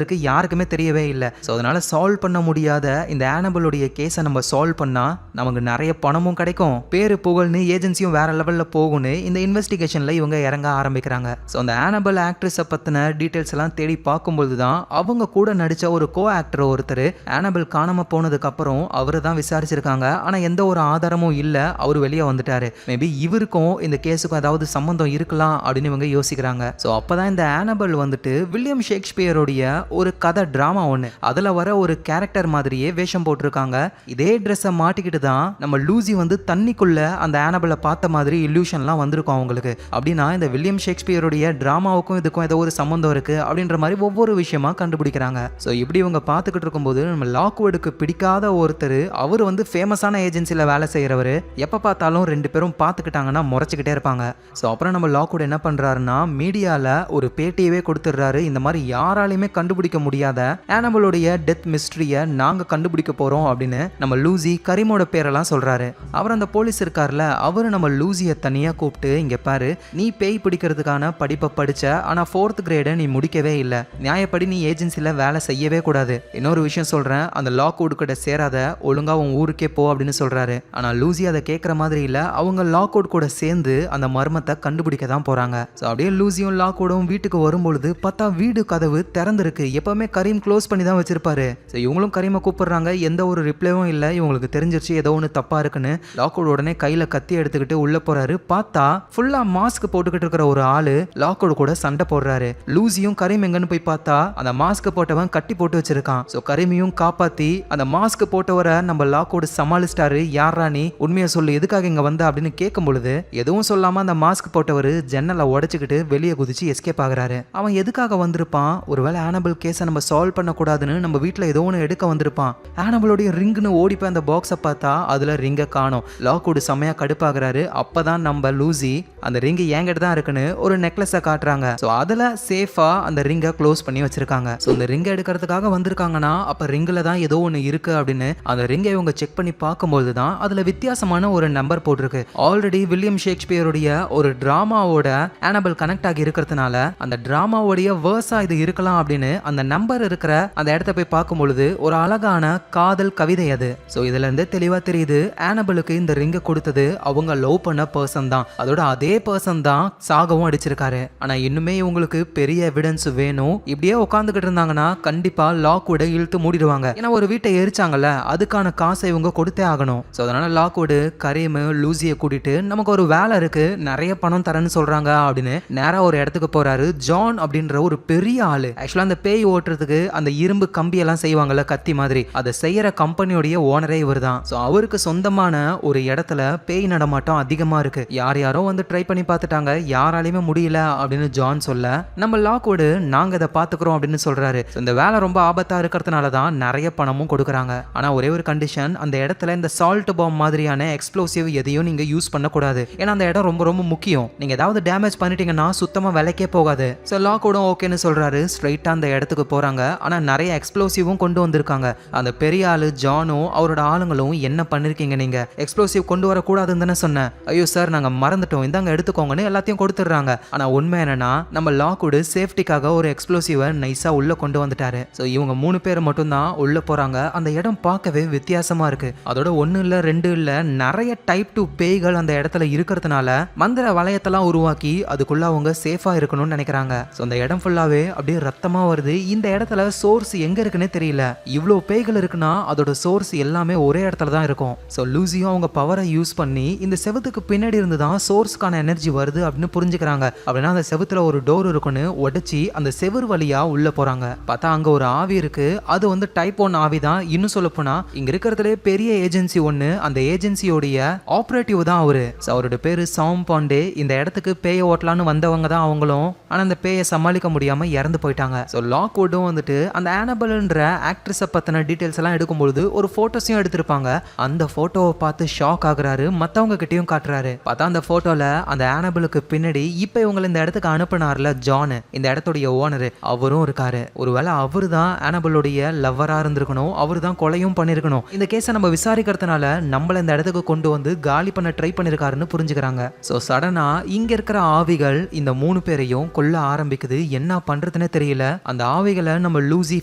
இருக்கு, யாருக்குமே தெரியவே இல்லை. ஸோ அதனால சால்வ் பண்ண முடியாத இந்த ஆனபெலுடைய கேஸை நம்ம சால்வ் பண்ணா நமக்கு நிறைய பணமும் கிடைக்கும், பேரு புகழ்னு ஏஜென்சியும் வேற லெவல்ல போகும்னு இந்த இன்வெஸ்டிகேஷன்ல இவங்க இறங்க ஆரம்பிக்கிறாங்க. ஸோ அந்த ஆனபெல் ஆக்ட்ரஸை பத்தின டீடைல்ஸ் எல்லாம் தேடி பார்க்கும்போது தான் அவங்க கூட நடிச்ச ஒரு கோ ஆக்டர் ஒருத்தர் ஆனபெல் காணாம போனதுக்கு அப்புறம் அவரை தான் விசாரிச்சிருக்காங்க. ஆனா எந்த ஒரு ஆதாரமும் இல்ல, அவர் வெளியே வந்துட்டாரு. மேபி இவருக்கும் இந்த கேஸுக்கும் ஏதாவது சம்பந்தம் இருக்கலாம் அப்படின்னு இவங்க யோசிக்கிறாங்க. ஸோ அப்பதான் இந்த ஆனபெல் வந்துட்டு வில்லியம் ஷேக்ஸ்பியருடைய ஒரு கதை டிராமா ஒன்று, அதுல வர ஒரு கேரக்டர் மாதிரியே வேஷம் போட்டிருக்காங்க. இதே ட்ரெஸ்ஸை மாட்டிக்கிட்டு தான் நம்ம லூசி வந்து தண்ணிக்குள்ள அந்த ஆனபெல்லை பார்த்த மாதிரி இல்யூஷன்லாம் வந்திருக்கும் அவங்களுக்கு. அப்படின்னா இந்த வில்லியம் ஷேக்ஸ்பியருடைய டிராமாவுக்கும் இதுக்கும் ஏதோ ஒரு சம்பந்தம் இருக்கு அப்படின்ற மாதிரி ஒவ்வொரு விஷயமா கண்டுபிடிக்கிறாங்க. ஸோ இப்படி இவங்க பார்த்துக்கிட்டு இருக்கும்போது நம்ம லாக்வுடுக்கு பிடிக்காத ஒருத்தர், அவர் வந்து ஃபேமஸான ஏஜென்சியில் வேலை செய்கிறவர், எப்போ பார்த்தாலும் ரெண்டு பேரும் பார்த்துக்கிட்டாங்கன்னா முறைச்சிக்கிட்டே இருப்பாங்க. ஸோ அப்புறம் நம்ம லாக்வுட் என்ன பண்ணுறாருன்னா மீடியாவில் ஒரு பேட்டியவே கொடுத்துட்றாரு. இந்த மாதிரி யாராலையுமே கண்டுபிடிக்க முடியாத ஆனபெலுடைய டெத் மிஸ்ட்ரியை நாங்கள் கண்டுபிடிக்க போகிறோம் அப்படின்னு நம்ம லூசி கரீமோட பேரெல்லாம் சொல்கிறாரு. அவர் அந்த போலீஸ் இருக்கார்ல, அவர் நம்ம லூசியை தனியாக கூப்பிட்டு, இங்கே பாரு நீ பேய் பிடிக்கிறதுக்கான படிப்பை படித்த, ஆனால் 4th கிரேடை நீ முடிக்கவே இல்லை, நியாயப்படி நீ ஏஜென்சியில் வேலை செய்யவே கூடாது. இன்னொரு விஷயம் சொல்கிறேன், அந்த லாக்வுட் கிட்ட சேராத, ஒழுங்கா உன் ஊருக்கே போ அப்படின்னு சொல்கிறாரு. ஆனால் லூசி அதை கேட்குற மாதிரி இல்லை, அவங்க லாக்வுட் கூட சேர்ந்து அந்த மர்மத்தை கண்டுபிடிக்க தான் போகிறாங்க. ஸோ அப்படியே லூசியும் லாக்வுடும் வீட்டுக்கு வரும்பொழுது பார்த்தா வீடு கதவு திறந்திருக்கு. எப்பவுமே கரீம் க்ளோஸ் பண்ணி தான் வச்சிருப்பாரு. ஸோ இவங்களும் கரீமை கூப்பிடுறாங்க, எந்த ஒரு ரிப்ளைவும் இல்லை. இவங்களுக்கு தெரிஞ்சிருச்சு ஏதோ ஒன்று தப்பா இருக்குன்னு. லாக்வுட் உடனே கையில கத்தி எடுத்துக்கிட்டு உள்ள போறாரு. பார்த்தா ஃபுல்லா மாஸ்க் போட்டுக்கிட்டு இருக்கிற ஒரு ஆளு லாக்வுட் கூட சண்டை போடுறாரு. லூசியும் கரீம் எங்கன்னு போய் பார்த்தா அந்த மாஸ்க் போட்டவன் கட்டி போட்டு வச்சிருக்கான். ஸோ கரீமையும் காப்பாத்தி அந்த மாஸ்க் போட்டவரை நம்ம லாக்வுட் சமாளிச்சிட்டாரு. யாரா நீ, உண்மையை சொல்லு, எதுக்காக இங்க வந்த அப்படின்னு கேட்கும் பொழுது எதுவும் சொல்லாம அந்த மாஸ்க் போட்டவர் ஜன்னலை உடைச்சுக்கிட்டு வெளியே குதிச்சு எஸ்கேப் ஆகுறாரு. அவன் எதுக்காக வந்திருப்பான், ஒருவேளை ஆனபெல் கேஸை நம்ம சால்வ் பண்ணக்கூடாதுன்னு நம்ம வீட்டில் ஏதோ ஒன்று எடுக்க வந்திருப்பான். ஆனபெலுடைய ரிங்னு ஓடி போய் அந்த பாக்ஸை பார்த்தா அதுல ரிங்கை காணோம். லாக்வுட் செமையா கடுப்பாகிறாரு. அப்பதான் நம்ம லூசி அந்த ரிங் என்கிட்ட தான் இருக்குன்னு ஒரு நெக்லஸை காட்டுறாங்க. ஸோ அதில் சேஃபா அந்த ரிங்கை க்ளோஸ் பண்ணி வச்சிருக்காங்க. ஸோ இந்த ரிங்கை எடுக்கிறதுக்காக வந்திருக்காங்கன்னா அப்போ ரிங்கில் தான் ஏதோ ஒன்று இருக்கு அப்படின்னு அந்த ரிங்கை இவங்க செக் பண்ணி பார்க்கும்போது தான் அதில் வித்தியாசமான ஒரு நம்பர் போட்டிருக்கு. ஆல்ரெடி வில்லியம் ஷேக்ஸ்பியருடைய ஒரு டிராமாவோட ஆனபல் கனெக்ட் ஆகி இருக்கிறதுனால அந்த டிராமாவோடைய வேர்ஸா இது இருக்கலாம் அப்படின்னு அந்த நம்பர் இருக்கிற அந்த இடத்த போய் பார்க்கும்பொழுது ஒரு அழகான காதல் கவிதை அது. ஸோ இதுல இருந்து தெளிவா தெரியுது ஆனபலுக்கு இந்த ரிங்கை கொடுத்தது அவங்க லவ் பண்ண பர்சன் தான். அதோட அதே பர்சன் தான் சாகவும் அடிச்சிருக்காரு. ஆனா இன்னுமே இவங்களுக்கு பெரிய எவிடன்ஸ் வேணும். இப்படியே உட்காந்துக்கிட்டு இருந்தாங்கன்னா கண்டிப்பா லாக்வுட் இழுத்து மூடிடுவாங்க. ஏன்னா ஒரு வீட்டை எரிச்சாங்கல்ல, அதுக்கான காசை இவங்க கொடுத்தே ஆகணும். ஸோ அதனால லாக்வுட் கரீம் லூசியை கூட்டிட்டு நமக்கு ஒரு வேலை இருக்கு, நிறைய பணம் தரேன்னு சொல்றாங்க அப்படின்னு நேரா ஒரு இடத்துக்கு போறாரு. ஜான் அப்படின்ற ஒரு பெரிய ஆளு. ஆக்சுவலா அந்த பேய் ஓட்டுறதுக்கு அந்த இரும்பு கம்பி எல்லாம் செய்வாங்கல்ல, கத்தி மாதிரி, அதை செய்யற கம்பெனியோடைய ஓனரே இவர் தான். ஸோ அவருக்கு சொந்தமான ஒரு இடத்துல பேய் நடமாட்டம் அதிகமா இருக்கு. யாரோ வந்து ட்ரை பண்ணி பார்த்துட்டாங்க, யாராலையுமே முடியல அப்படின்னு ஜான் சொல்ல நம்ம லாக்வுட் நாங்க இதை பாத்துக்கிறோம் அப்படின்னு சொல்றாரு. இந்த வேலை ரொம்ப ஆபத்தா இருக்கிறதுனால தான் நிறைய பணமும் கொடுக்குறாங்க. ஆனா ஒரே ஒரு கண்டிஷன், அந்த இடத்துல இந்த சால்ட் பாம் மாதிரியான எக்ஸ்ப்ளோசிவ் எதையும் நீங்க யூஸ் பண்ணக்கூடாது. ஏன்னா அந்த இடம் ரொம்ப ரொம்ப முக்கியம். நீங்க ஏதாவது டேமேஜ் பண்ணிட்டீங்கன்னா சுத்தமா விலைக்கே போகாது. ஸோ லாக்வுடும் ஓகேன்னு சொல்றாரு. ஸ்ட்ரைட்டா அந்த இடத்துக்கு போறாங்க. ஆனா நிறைய எக்ஸ்ப்ளோசிவும் கொண்டு வந்திருக்காங்க. அந்த பெரிய ஆளு ஜானும் அவரோட ஆளுங்களும் என்ன பண்ணிருக்கீங்க, நீங்க எக்ஸ்ப்ளோசிவ் கொண்டு வரக்கூடாதுன்னு தானே சொன்னேன். ஐயோ சார் நாங்க மறந்துட்டோம், இந்தாங்க எடுத்துக்கோங்கன்னு எல்லாத்தையும் கொடுத்துடுறாங்க. ஆனா உண்மை என்னன்னா நம்ம லாக்வுட் சேஃப்டிக்காக ஒரு எக்ஸ்ப்ளோசிவை நைஸா உள்ள கொண்டு வந்துட்டாரு. ஸோ இவங்க 3 பேர் மட்டும் தான் உள்ள போறாங்க. அந்த இடம் பார்க்கவே வித்தியாசமா இருக்கு. அதோட 1 இல்ல 2 இல்ல நிறைய டைப் 2 பேய்கள் அந்த இடத்துல இருக்கிறதுனால மந்திர வளையத்தெல்லாம் உருவாக்கி அதுக்குள்ள அவங்க சேஃபா இருக்கணும்னு நினைக்கிறாங்க. ஸோ அந்த இடம் ஃபுல்லாவே அப்படியே ரத்தமா வருது. இந்த இடத்துல சோர்ஸ் எங்க இருக்குன்னே தெரியல. இவ்வளோ பேய்கள் இருக்குன்னா அதோட சோர்ஸ் எல்லாமே ஒரே இடத்துல தான் இருக்கும். ஸோ லூசியும் அவங்க பவரை யூஸ் பண்ணி இந்த செவத்துக்கு பின்னாடி இருந்து தான் சோர்ஸ்க்கான எனர்ஜி வருது அப்படின்னு புரிஞ்சுக்கிறாங்க. அப்படின்னா அந்த செவத்துல ஒரு டோர் இருக்குன்னு உடைச்சி அந்த செவர் வழியா உள்ள போறாங்க. பார்த்தா அங்க ஒரு ஆவி இருக்கு. அது வந்து டைப் 1 ஆவி தான். இன்னும் சொல்ல போனா இங்க இருக்கிறதுலே பெரிய ஏஜென்சி ஒன்னு, அந்த ஏஜென்சியோடைய ஆபரேட்டிவ் தான் அவரு. அவரோட பேரு சாம் பாண்டே. இந்த இடத்துக்கு பேய ஓட்டலான்னு வந்தவங்க தான் அவங்களும். ஆனா அந்த பேயை சமாளிக்க முடியாம இறந்து போயிட்டாங்க. ஸோ லாக்வுட்டும் வந்துட்டு அந்த ஆனபல்ன்ற ஆக்ட்ரஸை பத்தின டீடைல்ஸ் எல்லாம் எடுக்கும்பொழுது ஒரு போட்டோஸையும் எடுத்திருப்பாங்க. அந்த போட்டோவை பார்த்து ஷாக் ஆகுறாரு. மத்தவங்க கிட்டயும் காட்டுறாரு. பார்த்தா அந்த போட்டோல அந்த ஆனபலுக்கு பின்னாடி இப்ப இவங்களை இந்த இடத்துக்கு அனுப்பினார்ல ஜான், இந்த இடத்துடைய ஓனர், அவரும் இருக்காரு. ஒருவேளை அவரு தான் ஆனபலுடைய லவ்வரா இருந்திருக்கணும். அவரு தான் கொலையும் பண்ணிருக்கணும். இந்த கேஸை நம்ம விசாரிக்கிறதுனால நம்மள இந்த இடத்துக்கு கொண்டு வந்து காலி பண்ண ட்ரை பண்ணிருக்காருன்னு புரிஞ்சுக்கிறாங்க. ஸோ சடனா இங்க இருக்கிற ஆவிகள் இந்த 3 பேரையும் கொல்ல ஆரம்பிக்குது. என்ன பண்றதுன்னே தெரியல. அந்த ஆவிகளை நம்ம லூசி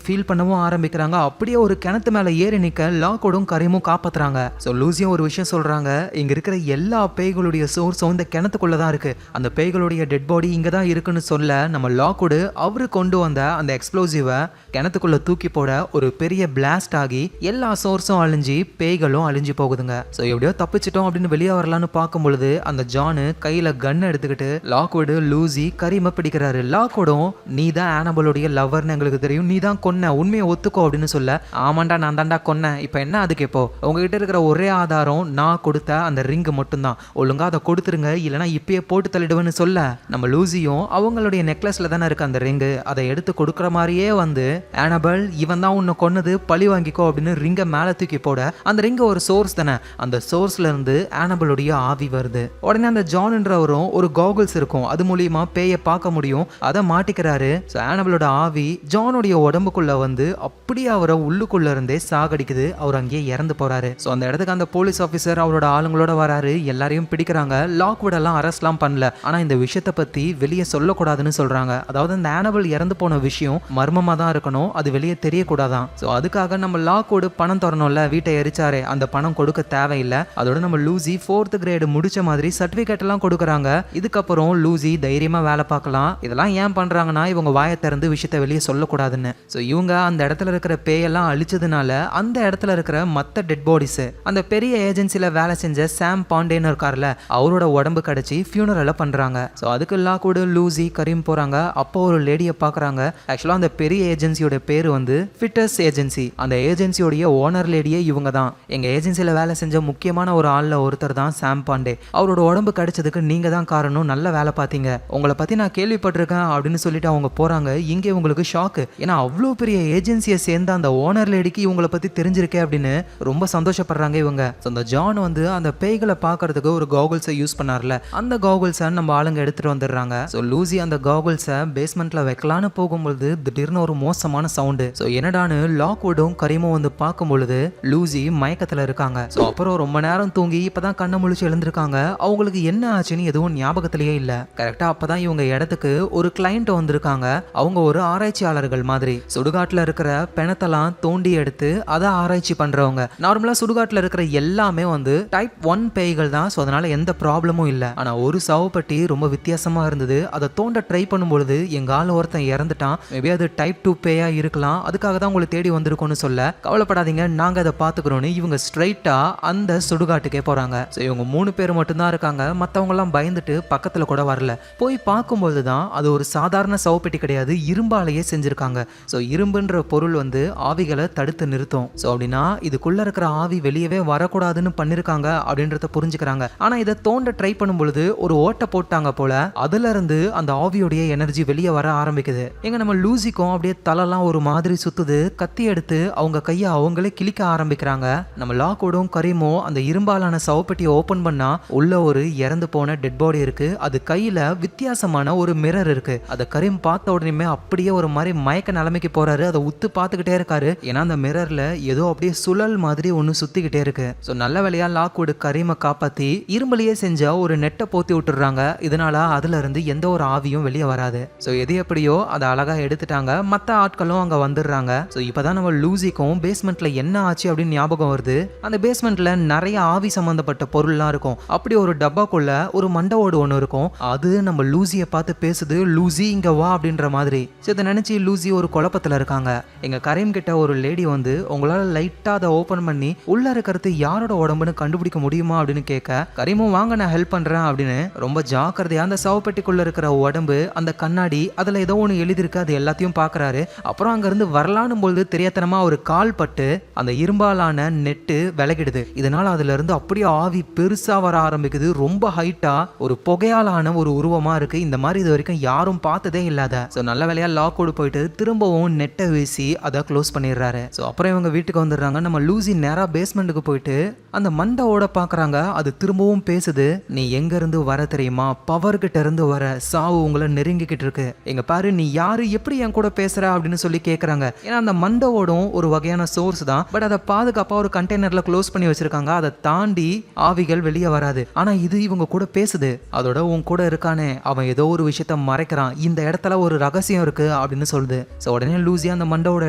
ஃபீல் பண்ணவும் ஆரம்பிக்கிறாங்க. அப்படியே ஒரு கிணத்து மேல ஏறி நிக்க லாக்வுடும் கரீமும் காப்பாத்துறாங்க. ஸோ லூசியும் ஒரு விஷயம் சொல்றாங்க, இங்க இருக்கிற எல்லா பேய்களுடைய சோர்ஸும் இந்த கிணத்துக்குள்ளதான் இருக்கு. அந்த பேய்களுடைய டெட் பாடி இங்க தான் இருக்குன்னு சொல்ல நம்ம லாக்வுட் அவரு கொண்டு வந்த அந்த எக்ஸ்ப்ளோசிவை கிணத்துக்குள்ள தூக்கி போட ஒரு பெரிய பிளாஸ்ட் ஆகி எல்லா சோர்ஸும் அழிஞ்சு பேய்களும் அழிஞ்சு போகுதுங்க. ஸோ எப்படியோ தப்பிச்சிட்டோம் அப்படின்னு வெளியே வரலான்னு பார்க்கும் பொழுது அந்த ஜானு கையில கன் எடுத்துக்கிட்டு லாக்வுட் லூசி கரீமை பிடிக்கிறாரு. லாக்வுடும் நீ தான் ஆனபலுடைய லவ்வர்னு எங்களுக்கு தெரியும், நீ தான் கொன்ன, உண்மையை ஒத்துக்கோ அப்படின்னு சொல்ல ஆமாண்டா நான் தாண்டா கொன்னேன், இப்போ என்ன அதுக்கு, இப்போ உங்ககிட்ட இருக்கிற ஒரே ஆதாரம் நான் கொடுத்த அந்த ரிங்கு மட்டும்தான், ஒழுங்கா அதை கொடுத்துருங்க இல்லைனா இப்பயே போட்டு தள்ளிடுவேன்னு சொல்ல நம்ம லூசியும் அவங்களுடைய நெக்லஸ்ல தானே இருக்கு அந்த ரிங்கு, அதை எடுத்து கொடுக்குற மாதிரியே வந்து ஆனபல் இவன் தான் உன்னை கொன்னது, பழி வாங்கிக்கோ அப்படின்னு ரிங்கை மேலே தூக்கி போட அந்த ரிங்கு ஒரு சோர்ஸ் தானே, அந்த சோர்ஸ்ல இருந்து ஆனபலுடைய ஆவி வருது. உடனே அந்த ஜான்ன்றவரும் ஒரு காகுல்ஸ் இருக்கும், அது மூலியமா பேயை பார்க்க முடியும், அதை மாட்டிக்கிறாரு. ஆனபலோட ஆவி ஜானுடைய உடம்புக்குள்ள வந்து அப்படியே அவரை உள்ளுக்குள்ள இருந்தே சாகடிக்குது. அவர் அங்கேயே இறந்து போறாரு. ஸோ அந்த இடத்துக்கு அந்த போலீஸ் ஆஃபீஸர் அவரோட ஆளுங்களோட வராரு. எல்லாரையும் பிடிக்கிறாங்க. லாக்வுட் எல்லாம் அரெஸ்ட்லாம் பண்ணல. ஆனா இந்த விஷயத்தை பத்தி வெளியே சொல்லக்கூடாதுன்னு சொல்றாங்க. அதாவது இந்த ஆனபல் இறந்து போன விஷயம் மர்மமா தான் இருக்கணும், அது வெளியே தெரியக்கூடாதான். ஸோ அதுக்காக நம்ம லாக்வுட் பணம் தரணும்ல, வீட்டை எரிச்சாரே அந்த பணம் கொடுக்க தேவையில்லை. அதோட நம்ம லூசி 4th கிரேடு முடிச்ச மாதிரி சர்டிபிகேட் எல்லாம் கொடுக்குறாங்க. இதுக்கப்புறம் லூசி தைரியமா வேலை பார்க்கலாம். இதெல்லாம் ஏன் பண்றாங்கன்னா இவங்க வாயை திறந்து விஷயத்தை வெளியே சொல்லக்கூடாதுன்னு. ஸோ இவங்க அந்த இடத்துல இருக்கிற பேயெல்லாம் அழிச்சதுனால அந்த இடத்துல இருக்கிற மற்ற டெட் பாடிஸ் அந்த பெரிய ஏஜென்சில வேலை செஞ்ச சாம் பாண்டேன்னு இருக்கார்ல, அவரோட உடம்பு கிடைச்சி ஃபியூனரலை பண்றாங்க. ஸோ அதுக்கு லாக்வுட் லூசி கரீம் போறாங்க. அப்போ ஒரு லேடியை பார்க்குறாங்க. ஆக்சுவலாக அந்த பெரிய ஏஜென்சியோட பேர் வந்து ஃபிட்டஸ் ஏஜென்சி. அந்த ஏஜென்சியோடைய ஓனர் லேடியே இவங்க தான். எங்க ஏஜென்சியில் வேலை செஞ்ச முக்கியமான ஒரு ஆளில் ஒருத்தர் தான் சாம் பாண்டே. அவரோட உடம்பு கிடைச்சதுக்கு நீங்க தான் காரணம், நல்ல வேலை பார்த்தீங்க, உங்களை பத்தி நான் கேள்விப்பட்டிருக்கேன் அப்படின்னு சொல்லிட்டு அவங்க போறாங்க. இங்கே உங்களுக்கு ஷாக்கு. ஏன்னா அவ்வளோ பெரிய ஏஜென்சியை சேர்ந்த அந்த ஓனர் லேடிக்கு இவங்களை பத்தி தெரிஞ்சிருக்கே அப்படின்னு ரொம்ப சந்தோஷப்படுறாங்க இவங்க. அந்த ஜான் வந்து அந்த பேய்களை பார்க்கறதுக்கு ஒரு காகுல்ஸை யூஸ் பண்ணார்ல, அந்த காகுல்ஸை நம்ம ஆளுங்க எடுத்துட்டு வந்துடுறாங்க. ஸோ லூசி அந்த காகுல்ஸை பேஸ்மெண்ட்ல வைக்கலான்னு போகும்பொழுது திடீர்னு ஒரு மோசமான சவுண்டு. ஸோ என்னடான்னு லாக்வுட்டும் கரீமும் வந்து பார்க்கும்பொழுது லூசி மயக்கத்துல இருக்காங்க. ஸோ அப்புறம் ரொம்ப நேரம் தூங்கி இப்பதான் கண்ணை முழிச்சு எழுந்திருக்காங்க. அவங்களுக்கு என்ன ஆச்சுன்னு எதுவும் ஞாபகத்திலேயே இல்ல. கரெக்டா அப்பதான் இவங்க இடத்துக்கு ஒரு கிளைண்ட் வந்திருக்காங்க. அவங்க ஒரு ஆராய்ச்சியாளர்கள் மாதிரி சுடுகாட்டுல இருக்கிற பிணத்தெல்லாம் தோண்டி எடுத்து அதை ஆராய்ச்சி பண்றவங்க. நார்மலா சுடுகாட்டுல இருக்கிற எல்லாமே வந்து டைப் 1 பேய்கள் தான். ஸோ அதனால எந்த ப்ராப்ளமும் இல்லை. ஆனா ஒரு சவப்பட்டி ரொம்ப வித்தியாசமா இருந்தது. அதை தோண்ட ட்ரை பண்ணும்பொழுது எங்க ஆள் ஒருத்தன் இறந்துட்டான். மேபி அது டைப் 2 பேயா இருக்கலாம். அதுக்காக தான் உங்களை தேடி வந்திருக்கோம்னு சொல்ல, கவலைப்படாதீங்க நாங்க அதை பாத்துக்கிறோம்னு இவங்க ஸ்ட்ரைட்டா அந்த சுடுகாட்டுக்கே போறாங்க. ஸோ இவங்க 3 பேர் மட்டும்தான் இருக்காங்க. மற்றவங்க எல்லாம் பயந்துட்டு பக்கத்துல கூட வரல. போய் பார்க்கும்போது தான் அது ஒரு சாதாரண சவப்பெட்டி கிடையாது, இரும்பாலேயே செஞ்சிருக்காங்க. ஸோ இரும்புன்ற பொருள் வந்து ஆவிகளை தடுத்து நிறுத்தும். ஸோ அப்படின்னா இதுக்குள்ள இருக்கிற ஆவி வெளியவே வரக்கூடாதுன்னு பண்ணிருக்காங்க அப்படின்றத புரிஞ்சுக்கிறாங்க. ஆனா இதை தோண்ட ட்ரை பண்ணும் பொழுது ஒரு ஓட்டை போட்டாங்க போல, அதுல இருந்து அந்த ஆவியோடைய எனர்ஜி வெளியே வர ஆரம்பிக்குது. எங்க நம்ம லூசிக்கும் அப்படியே தலைலாம் ஒரு மாதிரி சுத்துது. கத்தி எடுத்து அவங்க கையை அவங்களே கிழிக்க ஆரம்பிக்கிறாங்க. நம்ம லாக்வுடும் கரீமும் அந்த இரும்பாலான சவப்பெட்டியை ஓபன் பண்ணா உள்ள ஒரு இறந்து போன டெட் பாடி இருக்கு. அது கையில வித்தியாசமான ஒரு மிரர் இருக்கு. அதை கரீம் பார்த்த உடனே அப்படியே ஒரு மாதிரி மயக்க நிலைமைக்கு போறாரு. அதை உத்து பார்த்துக்கிட்டே இருக்காரு. ஏன்னா அந்த மிரர்ல ஏதோ அப்படியே சுழல் மாதிரி ஒண்ணு சுத்திக்கிட்டே இருக்கு. ஸோ நல்ல வேலையா லாக்வுட் கரீமை காப்பாத்தி இரும்பலையே செஞ்ச ஒரு நெட்டை போத்தி விட்டுறாங்க. இதனால அதுல இருந்து எந்த ஒரு ஆவியும் வெளியே வராது. ஸோ எது எப்படியோ அதை அழகா எடுத்துட்டாங்க. மற்ற ஆட்களும் அங்க வந்துடுறாங்க. ஸோ இப்பதான் நம்ம லூசிக்கும் பேஸ்மெண்ட்ல என்ன ஆச்சு அப்படின்னு ஞாபகம் வருது. அந்த பேஸ்மெண்ட்ல நிறைய ஆவி சம்பந்தப்பட்ட பொருள்லாம் இருக்கும். அப்படி ஒரு டப்பாக்குள்ள ஒரு மண்டவோடு ஒன்று இருக்கும். அது நம்ம லூசியை பார்த்து பேசுது. லூசி இங்க வா அப்படின்ற மாதிரி. ஸோ இதை நினைச்சு லூசி ஒரு குழப்பத்துல இருக்காங்க. எங்க கரீம் கிட்ட ஒரு லேடி வந்து உங்களால லைட்டா அதை ஓபன் பண்ணி உள்ள இருக்கிறது யாரோட உடம்புன்னு கண்டுபிடிக்க முடியுமா அப்படின்னு கேட்க, கரீமும் வாங்க நான் ஹெல்ப் பண்றேன் அப்படின்னு ரொம்ப ஜாக்கிரதையா அந்த சவப்பெட்டிக்குள்ள இருக்கிற உடம்பு, அந்த கண்ணாடி, அதுல ஏதோ ஒன்று எழுதிருக்கு, அது எல்லாத்தையும் பாக்குறாரு. அப்புறம் அங்க இருந்து வரலானும் பொழுது தெரியாதனமா ஒரு கால் பட்டு அந்த இரும்பாலான நெட்டு விலகிடுது. இதனால அதுல இருந்து அப்படியே ஆவி பெருசா வர ஆரம்பிக்குது. ரொம்ப ஹைட்டா ஒரு புகையாலான ஒரு உருவமா இருக்கு. இந்த மாதிரி இது வரைக்கும் யாரும் பார்த்ததே இல்லாத. ஸோ நல்ல வேலையா லாக்வுட் போயிட்டு திரும்பவும் நெட்டை வீசி அதை க்ளோஸ் பண்ணிடுறாரு. ஸோ அப்புறம் இவங்க வீட்டுக்கு வந்துடுறாங்க. நம்ம லூசி நேரா பேஸ்மெண்ட்டுக்கு போயிட்டு அந்த மண்டவோட பாக்குறாங்க. அது திரும்பவும் பேசுது. நீ எங்க இருந்து வர தெரியுமா? பவர் கிட்ட இருந்து வர. சாவு உங்களை நெருங்கிக்கிட்டு இருக்கு. எங்க பாரு நீ யாரு, எப்படி என் கூட பேசுற அப்படின்னு சொல்லி கேக்குறாங்க. ஏன்னா அந்த மண்டவோடும் ஒரு வகையான சோர்ஸ் தான். பட் அதை பாதுகாப்பா ஒரு கண்டெய்னர்ல க்ளோஸ் பண்ணி வச்சிருக்காங்க. அதை தாண்டி ஆவிகள் வெளியே வராது. ஆனா இது இவங்க கூட பேசுது. அதோட உன் கூட இருக்கானே அவன் ஏதோ ஒரு விஷயத்த மறைக்கிறான், இந்த இடத்துல ஒரு ரகசியம் இருக்கு அப்படின்னு சொல்லுது. ஸோ உடனே லூசி அந்த மண்டவோட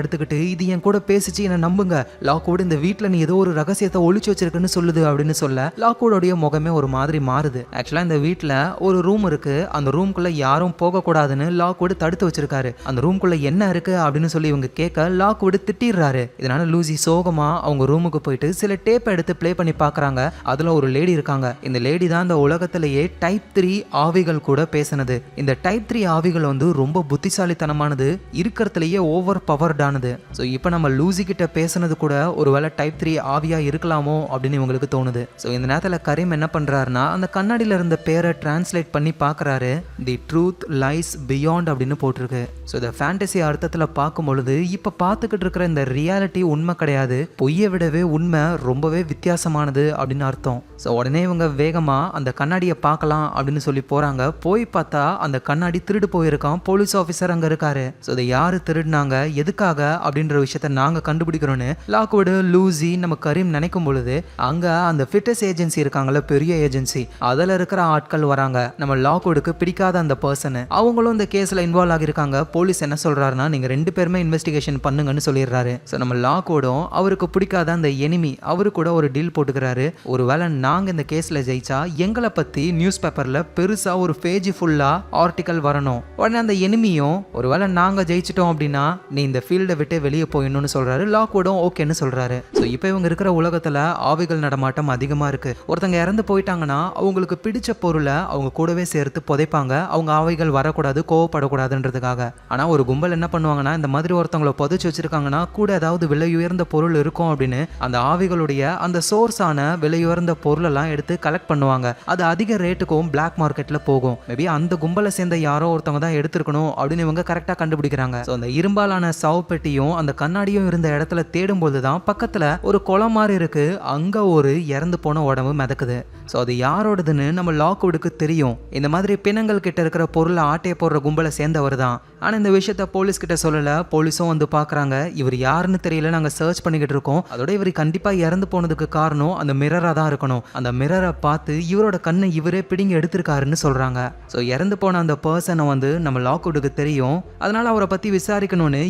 எடுத்துக்கிட்டு இது என் கூட பேசிச்சு, என்ன நம்புங்க, லாக்வுட் இந்த வீட்டில் நீ ஏதோ ஒரு ரகசியத்தை ஒளிச்சு வச்சிருக்குன்னு சொல்லுது அப்படின்னு சொல்ல லாக்வுடோடைய முகமே ஒரு மாதிரி மாறுது. ஆக்சுவலா இந்த வீட்டில் ஒரு ரூம் இருக்கு. அந்த ரூம்குள்ள யாரும் போகக்கூடாதுன்னு லாக்வுட் தடுத்து வச்சிருக்காரு. அந்த ரூம்குள்ள என்ன இருக்கு அப்படின்னு சொல்லி இவங்க கேட்க லாக்வுட் திட்டிடுறாரு. இதனால லூசி சோகமா அவங்க ரூமுக்கு போயிட்டு சில டேப் எடுத்து பிளே பண்ணி பார்க்கறாங்க. அதுல ஒரு லேடி இருக்காங்க. இந்த லேடி தான் இந்த உலகத்திலேயே டைப் 3 ஆவிகள் கூட பேசினது. இந்த டைப் 3 ஆவிகள் வந்து ரொம்ப புத்திசாலித்தனமானது, இருக்கிறதுலேயே ஓவர் பவர்டானது. ஸோ இப்போ நம்ம லூசி கிட்ட பேசினது கூட ஒருவேளை டைப் 3 ஆவியா இருக்கலாமோ அப்படின்னு இவங்களுக்கு தோணுது. ஸோ இந்த நேரத்தில் கரீம் என்ன பண்றாருன்னா அந்த கண்ணாடியில இருந்த பேரை டிரான்ஸ்லேட் பண்ணி பார்க்கறாரு. தி ட்ரூத் லைஸ் பியாண்ட் அப்படின்னு போட்டிருக்கு. ஸோ இந்த ஃபேண்டசி அர்த்தத்தில் பார்க்கும் பொழுது இப்போ பார்த்துக்கிட்டு இருக்கிற இந்த ரியாலிட்டி உண்மை கிடையாது, பொய்யை விடவே உண்மை ரொம்பவே வித்தியாசமானது அப்படின்னு அர்த்தம். ஸோ உடனே இவங்க வேகமா அந்த கண்ணாடியை பார்க்கலாம் அப்படின்னு சொல்லி போறாங்க. போய் பார்த்தா அந்த கண்ணாடி திருடு போயிருக்கான். போலீஸ் ஆஃபீஸர் அங்க இருக்காரு. ஸோ இதை யாரு திருடினாங்க, எதுக்காக அப்படின்ற விஷயத்த நாங்க கண்டுபிடிக்கிறோன்னு லாக்வுட், லூசி, நம்ம கரீம் நினைக்கும் பொழுது அங்க அந்த ஃபிட்னஸ் ஏஜென்சி இருக்காங்கல்ல, பெரிய ஏஜென்சி, அதுல இருக்கிற ஆட்கள் வராங்க. நம்ம லாக்வுட்க்கு பிடிக்காத அந்த பர்சன், அவங்களும் இந்த கேஸ்ல இன்வால்வ் ஆகியிருக்காங்க. போலீஸ் என்ன சொல்றாருன்னா நீங்க 2 பேருமே இன்வெஸ்டிகேஷன் பண்ணுங்கன்னு சொல்லிடுறாரு. ஸோ நம்ம லாக்வுடும் அவருக்கு பிடிக்காத அந்த எனிமி அவரு கூட ஒரு டீல் போட்டுக்கிறாரு. ஒருவேளை நாங்க இந்த கேஸ்ல ஜெயிச்சா எங்களை பத்தி நியூஸ் பேப்பர்ல பெருசா ஒரு பேஜ் ஃபுல்லா ஆர்டிக்கல் வரணும். உடனே அந்த எனிமியும் ஒருவேளை நாங்க ஜெயிச்சிட்டோம் அப்படின்னா நீ இந்த ஃபீல்டை விட்டு வெளியே போயிடணும்னு சொல்றாரு. லாக்வுடும் ஓகேன்னு சொல்றாரு. ஸோ இப்போ இவங்க இருக்கிற உலகத்துல ஆவிகள் நடமாட்டம் அதிகமா இருக்கு. ஒருத்தங்க இறந்து போயிட்டாங்கன்னா அவங்களுக்கு பிடிச்ச பொருளை அவங்க கூடவே சேர்த்து புதைப்பாங்க. அவங்க ஆவிகள் வரக்கூடாது, கோவப்படக்கூடாதுன்றதுக்காக. ஆனா ஒரு கும்பல் என்ன பண்ணுவாங்கன்னா, இந்த மாதிரி ஒருத்தவங்களை புதைச்சு வச்சிருக்காங்கன்னா கூட ஏதாவது விலை உயர்ந்த பொருள் இருக்கும் அப்படின்னு அந்த ஆவிகளுடைய அந்த சோர்ஸான விலை உயர்ந்த பொருளெல்லாம் எடுத்து கலெக்ட் பண்ணுவாங்க. அது அதிக ரேட்டுக்கும் பிளாக் மார்க்கெட்ல போகும். மேபி அந்த கும்பலை சேர்ந்த யாரோ ஒருத்தவங்க தான் எடுத்திருக்கணும் அப்படின்னு இவங்க கரெக்டா கண்டுபிடிக்கிறாங்க. அந்த இரும்பாலான சவப்பெட்டியும் அந்த கண்ணாடியும் இருந்த இடத்துல தேடும்போது தான் பக்கத்துல ஒரு குளம் மாதிரி இருக்கு. அங்க ஒரு இறந்து போன உடம்பு மிதக்குது. ஸோ அது யாரோடதுன்னு நம்ம லாக்வுட்டுக்கு தெரியும். இந்த மாதிரி பிணங்கள் கிட்ட இருக்கிற பொருளை ஆட்டைய போடுற கும்பலை சேர்ந்தவர் தான். ஆனா இந்த விஷயத்த போலீஸ் கிட்ட சொல்லல. போலீஸும் வந்து பாக்குறாங்க. இவர் யாருன்னு தெரியல, நாங்க சர்ச் பண்ணிக்கிட்டு இருக்கோம். அதோட இவர் கண்டிப்பா இறந்து போனதுக்கு காரணம் அந்த மிரரா தான் இருக்கணும். அந்த மிரரை பார்த்து இவரோட கண்ணை இவரே பிடிங்கி எடுத்திருக்காருன்னு சொல்றாங்க. ஸோ இறந்து போன அந்த பர்சனை வந்து நம்ம லாக்வுட்டுக்கு தெரியும். அதனால அவரை பத்தி விசாரிக்கணும்னு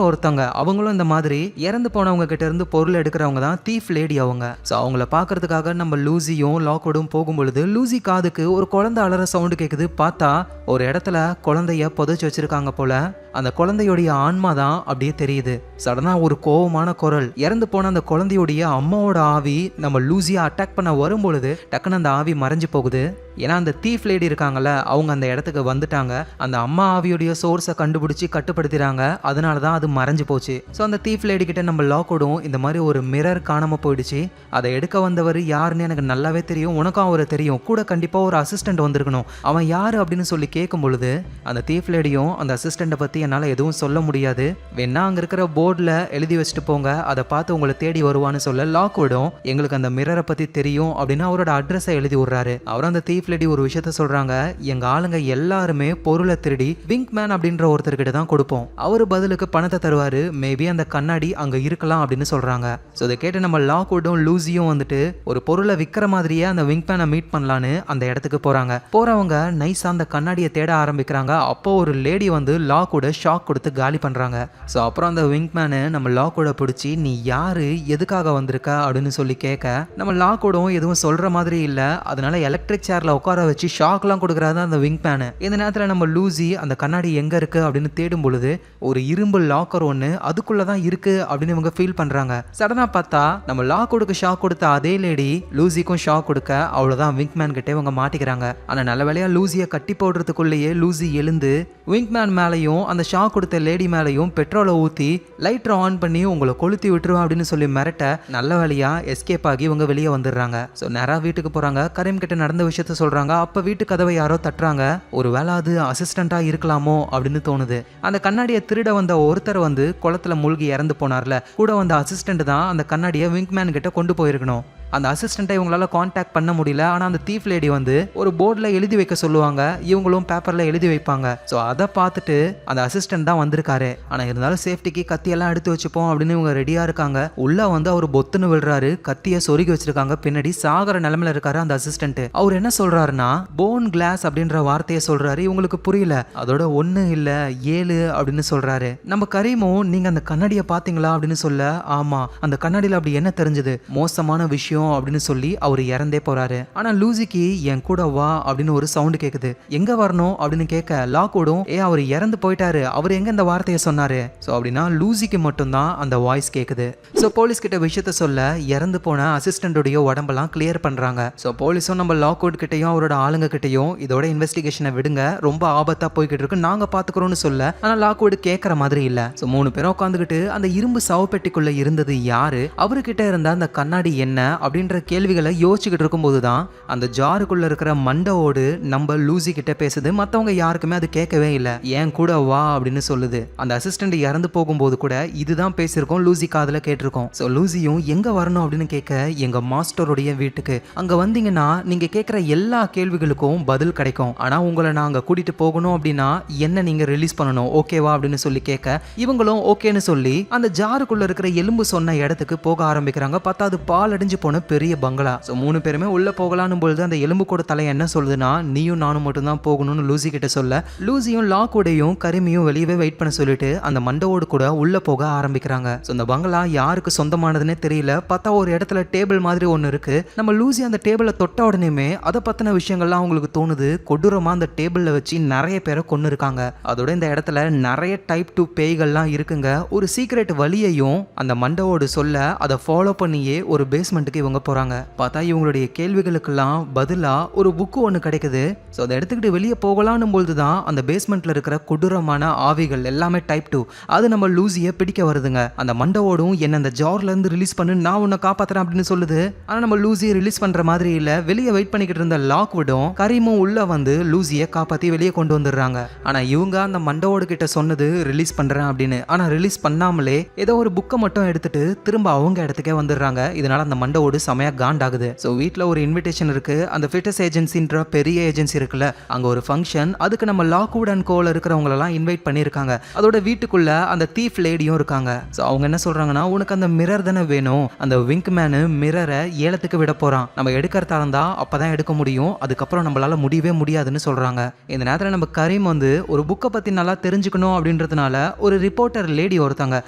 ஒருத்தவங்க அவங்களும் இந்த மாதிரி இறந்து போனவங்க கிட்ட இருந்து பொருள் எடுக்கிறவங்க தான் தீஃப் லேடி அவங்க. ஸோ அவங்கள பாக்குறதுக்காக நம்ம லூசியும் லாக்வுட்டும் போகும்பொழுது லூசி காதுக்கு ஒரு குழந்தை அலற சவுண்டு கேட்குது. பார்த்தா ஒரு இடத்துல குழந்தைய புதைச்சு வச்சிருக்காங்க போல. அந்த குழந்தையுடைய ஆன்மா தான் அப்படியே தெரியுது. சடனா ஒரு கோவமான குரல். இறந்து போன அந்த குழந்தையுடைய அம்மாவோட ஆவி நம்ம லூசியா அட்டாக் பண்ண வரும்பொழுது டக்குன்னு அந்த ஆவி மறைஞ்சு போகுது. ஏன்னா அந்த தீஃப் லேடி இருக்காங்கல்ல, அவங்க அந்த இடத்துக்கு வந்துட்டாங்க. அந்த அம்மா ஆவியுடைய சோர்ஸை கண்டுபிடிச்சி கட்டுப்படுத்திறாங்க. அதனால தான் அது மறைஞ்சு போச்சு. ஸோ அந்த தீஃப் லேடி கிட்ட நம்ம லாக்வுட்டும் இந்த மாதிரி ஒரு மிரர் காணாம போயிடுச்சு, அதை எடுக்க வந்தவர் யாருன்னு எனக்கு நல்லாவே தெரியும், உனக்கும் அவரை தெரியும், கூட கண்டிப்பா ஒரு அசிஸ்டன்ட் வந்திருக்கணும், அவன் யாரு அப்படின்னு சொல்லி கேட்கும் பொழுது அந்த தீஃப் லேடியும் அந்த அசிஸ்டண்ட்டை பத்தி என்னால் எதுவும் சொல்ல முடியாது, வேணா அங்கே இருக்கிற போர்டில் எழுதி வச்சுட்டு போங்க, அதை பார்த்து உங்களை தேடி வருவான்னு சொல்ல லாக்வுட்டும் எங்களுக்கு அந்த மிரரை பற்றி தெரியும் அப்படின்னு அவரோட அட்ரஸை எழுதி விடுறாரு. அவர் அந்த தீஃப் லேடி ஒரு விஷயத்த சொல்றாங்க. எங்க ஆளுங்க எல்லாருமே பொருளை திருடி விங்க் மேன் அப்படின்ற ஒருத்தர்கிட்ட தான் கொடுப்போம், அவரு பதிலுக்கு பணத்தை தருவாரு, மேபி அந்த கண்ணாடி அங்க இருக்கலாம் அப்படின்னு சொல்றாங்க. ஸோ இதை கேட்டு நம்ம லாக்வுட்டும் லூசியும் வந்துட்டு ஒரு பொருளை விற்கிற மாதிரியே அந்த விங்க் மேனை மீட் பண்ணலான்னு அந்த இடத்துக்கு போறாங்க. போறவங்க நைஸா அந்த கண்ணாடியை தேட ஆரம்பிக்கிறாங்க. அப்போ ஒரு லேடி வந்து லாக்வுட ஷாக் கொடுத்து காலி பண்றாங்க. ஸோ அப்புறம் அந்த விங்க் மேனு நம்ம லாக்வுட பிடிச்சி நீ யாரு எதுக்காக வந்திருக்க அப்படின்னு சொல்லி கேட்க நம்ம லாக்வுடும் எதுவும் சொல்ற மாதிரி இல்ல, அதனால எலக்ட்ரிக் சேர்ல உட்கார வச்சு ஷாக்லாம் கொடுக்குறாரு அந்த விங் பேனு. இந்த நேரத்தில் நம்ம லூசி அந்த கண்ணாடி எங்க இருக்கு அப்படின்னு தேடும் பொழுது ஒரு இரும்பு லாக்கர் ஒன்று அதுக்குள்ளதான் இருக்கு அப்படின்னு இவங்க ஃபீல் பண்றாங்க. சடனா பார்த்தா நம்ம லாக்வுட்க்கு ஷாக் கொடுத்த அதே லேடி லூசிக்கும் ஷாக் கொடுக்க அவ்வளவுதான் விங்க் மேன் கிட்டே இவங்க மாட்டிக்கிறாங்க. ஆனா நல்ல வேளையா லூசியை கட்டி போடுறதுக்குள்ளேயே லூசி எழுந்து விங்க் மேன் மேலையும் அந்த ஷாக் கொடுத்த லேடி மேலையும் பெட்ரோலை ஊற்றி லைட்டரை ஆன் பண்ணி உங்களை கொளுத்தி விட்டுருவேன் அப்படின்னு சொல்லி மிரட்ட நல்ல வேலையா எஸ்கேப் ஆகி இவங்க வெளியே வந்துடுறாங்க. ஸோ நேராக வீட்டுக்கு போறாங்க. கரீம் கிட்ட நடந்த விஷயத்த சொல்றாங்க. அப்ப வீட்டு கதவை யாரோ தட்டுறாங்க. ஒரு வேளை அது அசிஸ்டண்டா இருக்கலாமோ அப்படின்னு தோணுது. அந்த கண்ணாடியை திருட வந்த ஒருத்தர் வந்து குளத்துல மூழ்கி இறந்து போனார்ல, கூட வந்த அசிஸ்டன்ட் தான் அந்த கண்ணாடியை விங்க்மேன் கிட்ட கொண்டு போயிருக்கணும். அந்த அசிஸ்டண்ட்டை இவங்களால காண்டாக்ட் பண்ண முடியல. ஆனால் அந்த தீஃப் லேடி வந்து ஒரு போர்டில் எழுதி வைக்க சொல்லுவாங்க, இவங்களும் பேப்பரில் எழுதி வைப்பாங்க. ஸோ அதை பார்த்துட்டு அந்த அசிஸ்டன்ட் தான் வந்திருக்காரு. ஆனால் இருந்தாலும் சேஃப்டிக்கு கத்தியெல்லாம் எடுத்து வச்சுப்போம் அப்படின்னு இவங்க ரெடியாக இருக்காங்க. உள்ள வந்து அவர் பொத்துன்னு விழுறாரு, கத்தியை சொருகி வச்சிருக்காங்க. பின்னாடி சாகர நிலைமையில இருக்காரு அந்த அசிஸ்டன்ட். அவர் என்ன சொல்றாருன்னா போன் கிளாஸ் அப்படின்ற வார்த்தையை சொல்றாரு. இவங்களுக்கு புரியல. அதோட 1 இல்ல 7 அப்படின்னு சொல்றாரு. நம்ம கரீமும் நீங்க அந்த கண்ணாடியை பார்த்தீங்களா அப்படின்னு சொல்ல, ஆமா அந்த கண்ணாடியில் அப்படி என்ன தெரிஞ்சது, மோசமான விஷயம் அப்படின்னு சொல்லி அவர் இறந்தே போறாரு. ஆனா லூசிக்கு என் கூட வா அப்படின்னு ஒரு சவுண்ட் கேக்குது. எங்க வரணும் அப்படின்னு கேட்க லாக்வுடும் அவர் இறந்து போயிட்டாரு, அவர் எங்க இந்த வார்த்தையை சொன்னாரு. சோ அப்படின்னா லூசிக்கு மட்டும்தான் அந்த வாய்ஸ் கேக்குது. சோ போலீஸ் கிட்ட விஷயத்த சொல்ல இறந்து போன அசிஸ்டன்டோடைய உடம்பெல்லாம் கிளியர் பண்றாங்க. சோ போலீஸும் நம்ம லாக்வுட் கிட்டையும் அவரோட ஆளுங்க கிட்டையும் இதோட இன்வெஸ்டிகேஷனை விடுங்க, ரொம்ப ஆபத்தா போய்கிட்டு இருக்கு, நாங்க பாத்துக்கிறோம்னு சொல்ல ஆனா லாக்வுட் கேட்கற மாதிரி இல்ல. சோ 3 பேரும் உட்காந்துக்கிட்டு அந்த இரும்பு சவப்பெட்டிக்குள்ள இருந்தது யாரு, அவர்கிட்ட இருந்த அந்த கண்ணாடி என்ன அப்படின்ற கேள்விகளை யோசிச்சுக்கிட்டு இருக்கும்போது தான் அந்த ஜாருக்குள்ள இருக்கிற மண்டவோடு நம்ம லூசி கிட்ட பேசுது. மற்றவங்க யாருக்குமே அது கேட்கவே இல்லை. ஏன் கூட வா அப்படின்னு சொல்லுது. அந்த அசிஸ்டன்ட் இறந்து போகும்போது கூட இதுதான் பேசியிருக்கோம், லூசி காதுல கேட்டிருக்கோம். ஸோ லூசியும் எங்க வரணும் அப்படின்னு கேட்க எங்க மாஸ்டருடைய வீட்டுக்கு, அங்க வந்தீங்கன்னா நீங்க கேட்கிற எல்லா கேள்விகளுக்கும் பதில் கிடைக்கும். ஆனா உங்களை நாங்க கூட்டிட்டு போகணும் அப்படின்னா என்ன நீங்க ரிலீஸ் பண்ணணும், ஓகேவா அப்படின்னு சொல்லி கேட்க இவங்களும் ஓகேன்னு சொல்லி அந்த ஜாருக்குள்ள இருக்கிற எலும்பு சொன்ன இடத்துக்கு போக ஆரம்பிக்கிறாங்க. பார்த்தா அது பால் அடிஞ்சு போன பெரிய பங்களா. ஸோ 3 பேருமே உள்ள போகலான்னு பொழுது அந்த எலும்பு கூட தலை என்ன சொல்லுதுன்னா நீயும் நானும் மட்டும் தான் போகணும்னு லூசி கிட்ட சொல்ல லூசியும் லாக்வுடையும் கரிமியும் வெளியவே வெயிட் பண்ண சொல்லிட்டு அந்த மண்டவோடு கூட உள்ள போக ஆரம்பிக்கிறாங்க. ஸோ இந்த பங்களா யாருக்கு சொந்தமானதுன்னே தெரியல. பார்த்தா ஒரு இடத்துல டேபிள் மாதிரி ஒன்று இருக்கு. நம்ம லூசி அந்த டேபிளை தொட்ட உடனேமே அதை பார்த்தா பத்தின விஷயங்கள்லாம் அவங்களுக்கு தோணுது. கொடூரமா அந்த டேபிள்ல வச்சு நிறைய பேரை கொன்னு இருக்காங்க. அதோட இந்த இடத்துல நிறைய டைப் 2 பேய்கள்லாம் இருக்குங்க. ஒரு சீக்ரெட் வழியையும் அந்த மண்டவோடு சொல்ல அதை ஃபாலோ பண்ணியே ஒரு பேஸ்மெண்ட்டுக்கு இவங்க போறாங்க. பார்த்தா இவங்களுடைய கேள்விகளுக்கெல்லாம் பதிலா ஒரு புக்கு ஒன்று கிடைக்குது. ஸோ அதை எடுத்துக்கிட்டு வெளியே போகலான்னு பொழுதுதான் அந்த பேஸ்மெண்ட்ல இருக்கிற கொடூரமான ஆவிகள் எல்லாமே டைப் 2 அது நம்ம லூசியை பிடிக்க வருதுங்க. அந்த மண்டவோடும் என்ன அந்த ஜார்ல இருந்து ரிலீஸ் பண்ணு, நான் உன்னை காப்பாத்துறேன் அப்படின்னு சொல்லுது. ஆனா நம்ம லூசியை ரிலீஸ் பண்ற மாதிரி இல்ல. வெளியே வெயிட் பண்ணிக்கிட்டு இருந்த லாக்வுடும் கரீமும் உள்ள வந்து லூசியை காப்பாத்தி வெளியே கொண்டு வந்துடுறாங்க. ஆனா இவங்க அந்த மண்டவோடு கிட்ட சொன்னது ரிலீஸ் பண்றேன் அப்படின்னு. ஆனா ரிலீஸ் பண்ணாமலே ஏதோ ஒரு புக்கை மட்டும் எடுத்துட்டு திரும்ப அவங்க இடத்துக்கே வந்துடுறாங்க. இதனால அந்த மண்டவோடு செமையா காண்டாகுது. ஸோ வீட்டில் ஒரு இன்விடேஷன் இருக்கு. அந்த ஃபிட்டஸ் ஏஜென்சின்ற பெரிய ஏஜென்சி இருக்குல்ல, அங்க ஒரு ஃபங்க்ஷன். அதுக்கு நம்ம லாக்வுட் அண்ட் கோல இருக்கிறவங்களெல்லாம் இன்வைட் பண்ணியிருக்காங்க. அதோட வீட்டுக்குள்ள அந்த தீஃப் லேடியும் இருக்காங்க. ஸோ அவங்க என்ன சொல்றாங்கன்னா, உனக்கு அந்த மிரர் தானே வேணும், அந்த விங்க் மேனு மிரரை ஏலத்துக்கு விட போறான், நம்ம எடுக்கிறதா இருந்தா அப்பதான் எடுக்க முடியும், அதுக்கப்புறம் நம்மளால முடியவே முடியாதுன்னு சொல்றாங்க. இந்த நேரத்தில் நம்ம கரீம் வந்து ஒரு புக்கை பத்தி நல்லா தெரிஞ்சுக்கணும் அப்படின்றதுனால ஒரு ரிப்போர்ட்டர் லேடி ஒருத்தாங்க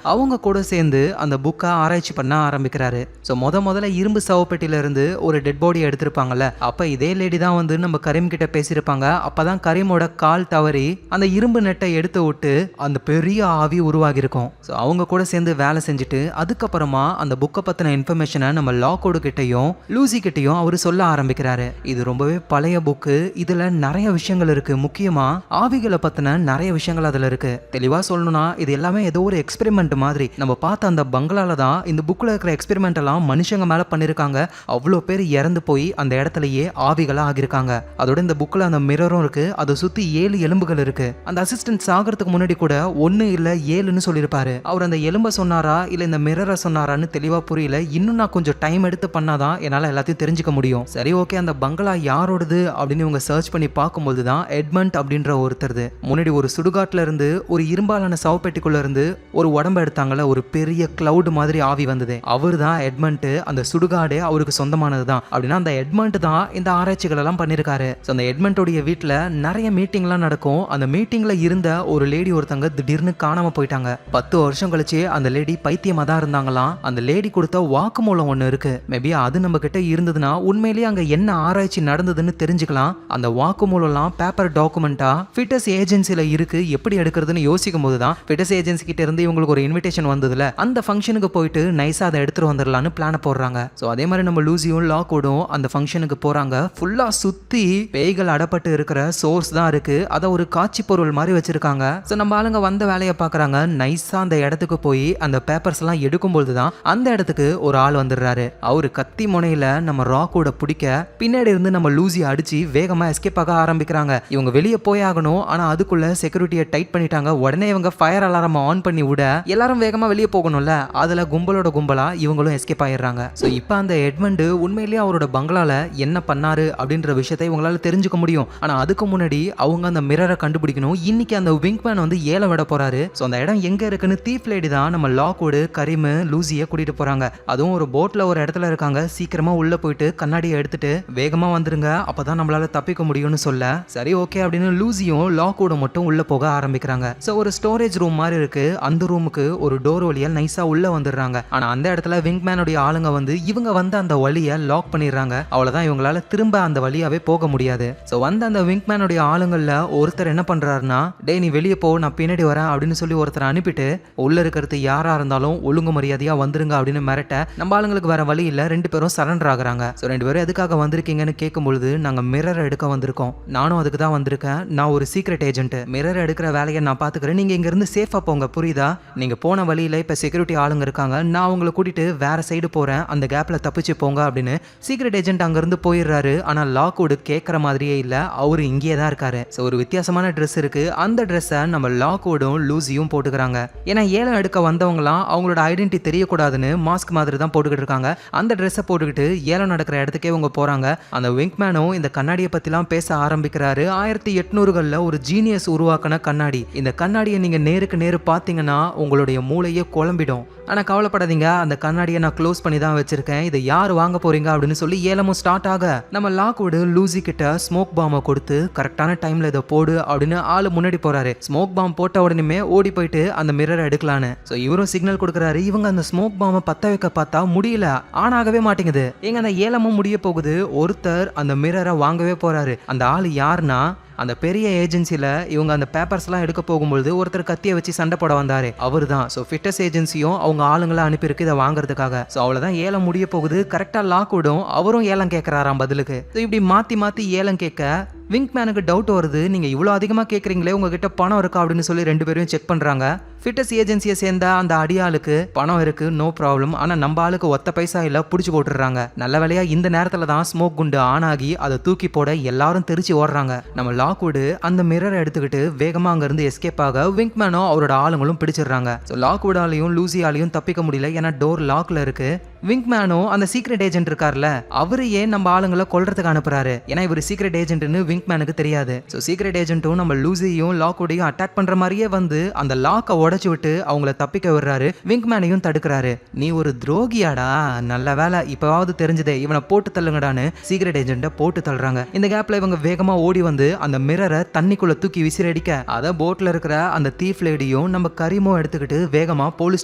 அவங்க கூட சேர்ந்து அந்த புக்கை ஆராய்ச்சி பண்ண ஆரம்பிக்கிறாரு. ஸோ முதல்ல இரும்பு சவப்பெட்டியில இருந்து ஒரு டெட் பாடி எடுத்திருப்பாங்கல்ல, அப்ப இதே லேடி தான் வந்து நம்ம கரீம் கிட்ட பேசியிருப்பாங்க. அப்பதான் கரீமோட கால் தவறி அந்த இரும்பு நெட்டை எடுத்து விட்டு அந்த பெரிய ஆவி உருவாகி இருக்கும். ஸோ அவங்க கூட சேர்ந்து வேலை செஞ்சுட்டு அதுக்கப்புறமா அந்த புக்கை பத்தின இன்ஃபர்மேஷனை நம்ம லாக்கோடு கிட்டையும் லூசி கிட்டையும் அவரு சொல்ல ஆரம்பிக்கிறாரு. இது ரொம்பவே பழைய புக்கு, இதுல நிறைய விஷயங்கள் இருக்கு. முக்கியமா ஆவிகளை பத்தின நிறைய விஷயங்கள் அதுல இருக்கு. தெளிவா சொல்லணும்னா இது எல்லாமே ஏதோ ஒரு எக்ஸ்பெரிமெண்ட் மாதிரி. நம்ம பார்த்த அந்த பங்களால தான் இந்த புக்ல இருக்கிற எக்ஸ்பெரிமெண்ட் எல்லாம் மனுஷங்க மேல பண்ணிருக்காங்க. அவ்வளோ பேர் இறந்து போய் அந்த இடத்துலயே ஆவிகளா ஆகிருக்காங்க. அதோட இந்த புக்ல அந்த மிரரும் இருக்கு. அதை சுத்தி 7 எலும்புகள் இருக்கு. அந்த அசிஸ்டன்ட் சாகிறதுக்கு முன்னாடி கூட 1 இல்ல 7ன்னு சொல்லியிருப்பாரு. அவர் அந்த எலும்பை சொன்னாரா இல்ல இந்த மிரரை சொன்னாரான்னு தெளிவா புரியல. இன்னும் நான் கொஞ்சம் டைம் எடுத்து பண்ணாதான் என்னால எல்லாத்தையும் தெரிஞ்சுக்க முடியும். சரி ஓகே, அந்த பங்களா யாரோடது அப்படின்னு இவங்க சர்ச் பண்ணி பார்க்கும்போது தான் எட்மண்ட் அப்படின்ற ஒருத்தருது. முன்னாடி ஒரு சுடுகாட்டுல இருந்து ஒரு இரும்பாலான சவப்பெட்டிக்குள்ள இருந்து ஒரு உடம்பு எடுத்தாங்கல்ல, ஒரு பெரிய கிளவுட் மாதிரி ஆவி வந்தது. அவர் தான் எட்மண்ட். அந்த சுடுகாடே அவருக்கு சொந்தமானது தான். அப்படின்னா அந்த எட்மண்ட் தான் இந்த ஆராய்ச்சிகள் எல்லாம் பண்ணிருக்காரு. அந்த எட்மண்டோடைய வீட்டுல நிறைய மீட்டிங்லாம் நடக்கும். அந்த மீட்டிங்ல இருந்த ஒரு லேடி ஒருத்தங்க திடீர்னு காணாம போயிட்டாங்க. 10 வருஷம் கழிச்சு அந்த லேடி பைத்தியமா தான் இருந்தாங்களாம். அந்த லேடி கொடுத்த வாக்குமூலம் ஒண்ணு இருக்கு. மேபி அது நம்ம கிட்ட இருந்ததுன்னா உண்மையிலேயே அங்க என்ன ஆராய்ச்சி நடந்ததுன்னு தெரிஞ்சுக்கலாம். அந்த வாக்குமூலம் பேப்பர் டாக்குமெண்டா ஃபிட்டஸ் ஏஜென்சில இருக்கு. எப்படி எடுக்கிறதுன்னு யோசிக்கும் போதுதான் ஃபிட்டஸ் ஏஜென்சி கிட்ட இருந்து இவங்களுக்கு ஒரு இன்விடேஷன் வந்ததுல அந்த ஃபங்க்ஷனுக்கு போயிட்டு நைஸா அதை எடுத்துட்டு வந்துடலான்னு பிளான போடுறாங்க. ஸோ அதே மாதிரி நம்ம லூசியும் லாக்வுடும் அந்த ஃபங்க்ஷனுக்கு போறாங்க. ஃபுல்லா சுத்தி பேய்கள் அடப்பட்டு இருக்கிற சோர்ஸ் தான் இருக்கு. அதை ஒரு காட்சி பொருள் மாதிரி வச்சிருக்காங்க. ஸோ நம்ம ஆளுங்க வந்த வேலையை பார்க்குறாங்க. நைஸா அந்த இடத்துக்கு போய் அந்த பேப்பர்ஸ் எல்லாம் எடுக்கும்போது தான் அந்த இடத்துக்கு ஒரு ஆள் வந்துடுறாரு. அவரு கத்தி முனையில நம்ம ராக்கோட பிடிக்க பின்னாடி இருந்து நம்ம லூசி அடிச்சு வேகமா எஸ்கேப் ஆக ஆரம்பிக்கிறாங்க. இவங்க வெளியே போயாகணும். ஆனா அதுக்குள்ள செக்யூரிட்டியை டைட் பண்ணிட்டாங்க. உடனே இவங்க ஃபயர் அலாரம் ஆன் பண்ணி விட எல்லாரும் வேகமா வெளியே போகணும்ல, அதுல கும்பலோட கும்பலா இவங்களும் எஸ்கேப் ஆயிடுறாங்க. ஸோ இப்போ அந்த எட்மண்ட் உண்மையிலேயே அவரோட பங்களால என்ன பண்ணாரு அப்படின்ற விஷயத்தை இவங்களால தெரிஞ்சுக்க முடியும். ஆனா அதுக்கு முன்னாடி அவங்க அந்த மிரரை கண்டுபிடிக்கணும். இன்னைக்கு அந்த விங்மேன் வந்து ஏல விட போறாரு. ஸோ அந்த இடம் எங்க இருக்குன்னு தீஃப் லேடி தான் நம்ம லாக்வுட் கரீம் லூசியை கூட்டிட்டு போறாங்க. அதுவும் ஒரு போட்ல ஒரு இடத்துல இருக்காங்க. சீக்கிரமா உள்ள போயிட்டு கண்ணாடியை எடுத்துட்டு வேகமா வந்துருங்க, அப்பதான் நம்மளால தப்பிக்க முடியும்னு சொல்ல சரி ஓகே அப்படின்னு லூசியும் லாக்வுட் மட்டும் உள்ள போக ஆரம்பிக்கிறாங்க. ஸோ ஒரு ஸ்டோரேஜ் ரூம் மாதிரி இருக்கு. அந்த ரூமுக்கு ஒரு டோர் வழியா நைஸா உள்ள வந்துடுறாங்க. ஆனா அந்த இடத்துல விங்மேனுடைய ஆளுங்க வந்து இவங்க வந்து அந்த வழியை லாக் பண்ணிடுறாங்க. அவ்வளவுதான், இவங்களால திரும்ப அந்த வழியாவே போக முடியாது. ஸோ வந்து அந்த விங்மேனுடைய ஆளுங்கள்ல ஒருத்தர் என்ன பண்றாருன்னா, டே நீ வெளியே போ, நான் பின்னாடி வரேன் அப்படின்னு சொல்லி ஒருத்தர் அனுப்பிட்டு உள்ள இருக்கிறது யாரா இருந்தாலும் ஒழுங்கு மரியாதையா வந்துருங்க அப்படின்னு மிரட்ட நம்ம ஆளுங்களுக்கு வேற வழி இல்ல, 2 பேரும் சரண்டர் ஆகுறாங்க. ஸோ 2 பேரும் எதுக்காக வந்திருக்கீங்கன்னு கேட்கும் பொழுது நாங்க மிரர் எடுக்க வந்திருக்கோம், நானும் அதுக்கு தான் வந்திருக்கேன், நான் ஒரு சீக்ரெட் ஏஜென்ட், மிரர் எடுக்கிற வேலையை நான் பாத்துக்கிறேன், நீங்க இங்க இருந்து சேஃபா போங்க, புரியுதா? நீங்க போன வழியில இப்ப செக்யூரிட்டி ஆளுங்க இருக்காங்க, நான் உங்களை கூட்டிட்டு வேற சைடு போறேன், அந்த கேப்ல தப்பிச்சு போங்க அப்படின்னு சீக்ரெட் ஏஜென்ட் அங்க இருந்து போயிடுறாரு. ஆனா லாக்வுட் கேட்கற மாதிரியே இல்ல, அவரு இங்கே தான் இருக்காரு. ஸோ ஒரு வித்தியாசமான ட்ரெஸ் இருக்கு. அந்த ட்ரெஸ்ஸை நம்ம லாக்வுடும் லூசியும் போட்டுக்கிறாங்க. ஏன்னா ஏலம் எடுக்க வந்தவங்களாம் அவங்களோட ஐடென்டிட்டி தெரியக்கூடாதுன்னு மாஸ்க் மாதிரி தான் போட்டுக்கிட்டு இருக்காங்க. அந்த ட்ரெஸ்ஸை போட்டுக்கிட்டு ஏலம் நடக்கிற இடத்துக்கே அவங்க போறாங்க. அந்த விங்மேனும் இந்த கண்ணாடியை பத்திலாம் பேச ஆரம்பிக்கிறாரு. 1800களில் ஒரு ஜீனியஸ் உருவாக்கின கண்ணாடி. இந்த கண்ணாடியை நீங்க நேருக்கு நேரு பார்த்தீங்கன்னா உங்களுடைய மூளையே குழம்பிடும். ஆனா கவலைப்படாதீங்க, அந்த கண்ணாடியை நான் க்ளோஸ் பண்ணி தான் வச்சிருக்கேன், இதை யார் வாங்க போறீங்க அப்படின்னு சொல்லி ஏலமும் ஸ்டார்ட் ஆக நம்ம லாக்வுட் லூசி கிட்ட ஸ்மோக் பாம்பை கொடுத்து கரெக்டான டைம்ல இதை போடு அப்படின்னு ஆளு முன்னாடி போறாரு. ஸ்மோக் பாம் போட்ட உடனே ஓடி போயிட்டு அந்த மிரரை எடுக்கலான்னு சோ இவரும் சிக்னல் கொடுக்குறாரு. இவங்க அந்த ஸ்மோக் பாம்பை பத்த வைக்க பார்த்தா முடியல, ஆன் ஆகவே மாட்டேங்குது. எங்க அந்த ஏலமும் முடிய போகுது. ஒருத்தர் அந்த மிரரை வாங்கவே போறாரு. அந்த ஆள் யாருன்னா அந்த பெரிய ஏஜென்சில இவங்க அந்த பேப்பர்ஸ் எல்லாம் எடுக்க போகும்போது ஒருத்தர் கத்தியை வச்சு சண்டை போட வந்தாரு, அவரு தான். ஸோ ஃபிட்டஸ் ஏஜென்சியும் அவங்க ஆளுங்களை அனுப்பியிருக்கு இதை வாங்குறதுக்காக. ஸோ அவ்வளோதான், ஏலம் முடிய போகுது. கரெக்டாக லாக்வுடும் அவரும் ஏலம் கேட்கறாராம் பதிலுக்கு. ஸோ இப்படி மாற்றி மாற்றி ஏலம் கேட்க விங்க்மேனுக்கு டவுட் வருது, நீங்க இவ்வளோ அதிகமாக கேட்குறீங்களே, உங்ககிட்ட பணம் இருக்கா அப்படின்னு சொல்லி ரெண்டு பேரும் செக் பண்றாங்க. ஃபிட்டஸ் ஏஜென்சியை சேர்ந்த அந்த அடியாளுக்கு பணம் இருக்கு, நோ ப்ராப்ளம். ஆனா நம்ம ஆளுக்கு ஒத்த பைசா இல்ல, பிடிச்சி போட்டுறாங்க. நல்ல வேலையா இந்த நேரத்துல தான் ஸ்மோக் குண்டு ஆன் ஆகி அதை தூக்கி போட எல்லாரும் தெரிச்சு ஓடுறாங்க. நம்ம லாக்வுட் அந்த மிரரை எடுத்துக்கிட்டு வேகமா அங்க இருந்து எஸ்கேப் ஆக விங்க்மேனும் அவரோட ஆளுங்களும் பிடிச்சிடுறாங்க. ஸோ லாக்வுடாலையும் லூசியாலையும் தப்பிக்க முடியல, ஏன்னா டோர் லாக்ல இருக்கு. விங்க்மேனும் அந்த சீக்ரெட் ஏஜென்ட் இருக்கார்ல, அவரு ஏன் நம்ம ஆளுங்களை கொல்றதுக்கு அனுப்புறாரு, ஏன்னா இவர் சீக்ரெட் ஏஜென்ட்னு விங்க்மேனுக்கு தெரியாது. ஸோ சீக்ரெட் ஏஜென்ட்டும் நம்ம லூசியையும் லாக்வுடையும் அட்டாக் பண்ற மாதிரியே வந்து அந்த லாக்கை உடைச்சு விட்டு அவங்கள தப்பிக்க விடுறாரு. விங்க்மேனையும் தடுக்கிறாரு. நீ ஒரு துரோகியாடா, நல்ல வேலை இப்பவாவது தெரிஞ்சதே, இவனை போட்டு தள்ளுங்கடான்னு சீக்ரெட் ஏஜென்ட்டை போட்டு தள்ளுறாங்க. இந்த கேப்ல இவங்க வேகமா ஓடி வந்து அந்த மிரரை தண்ணிக்குள்ள தூக்கி விசிறடிக்க அதை போட்ல இருக்கிற அந்த தீஃப் லேடியும் நம்ம கரீமும் எடுத்துக்கிட்டு வேகமா போலீஸ்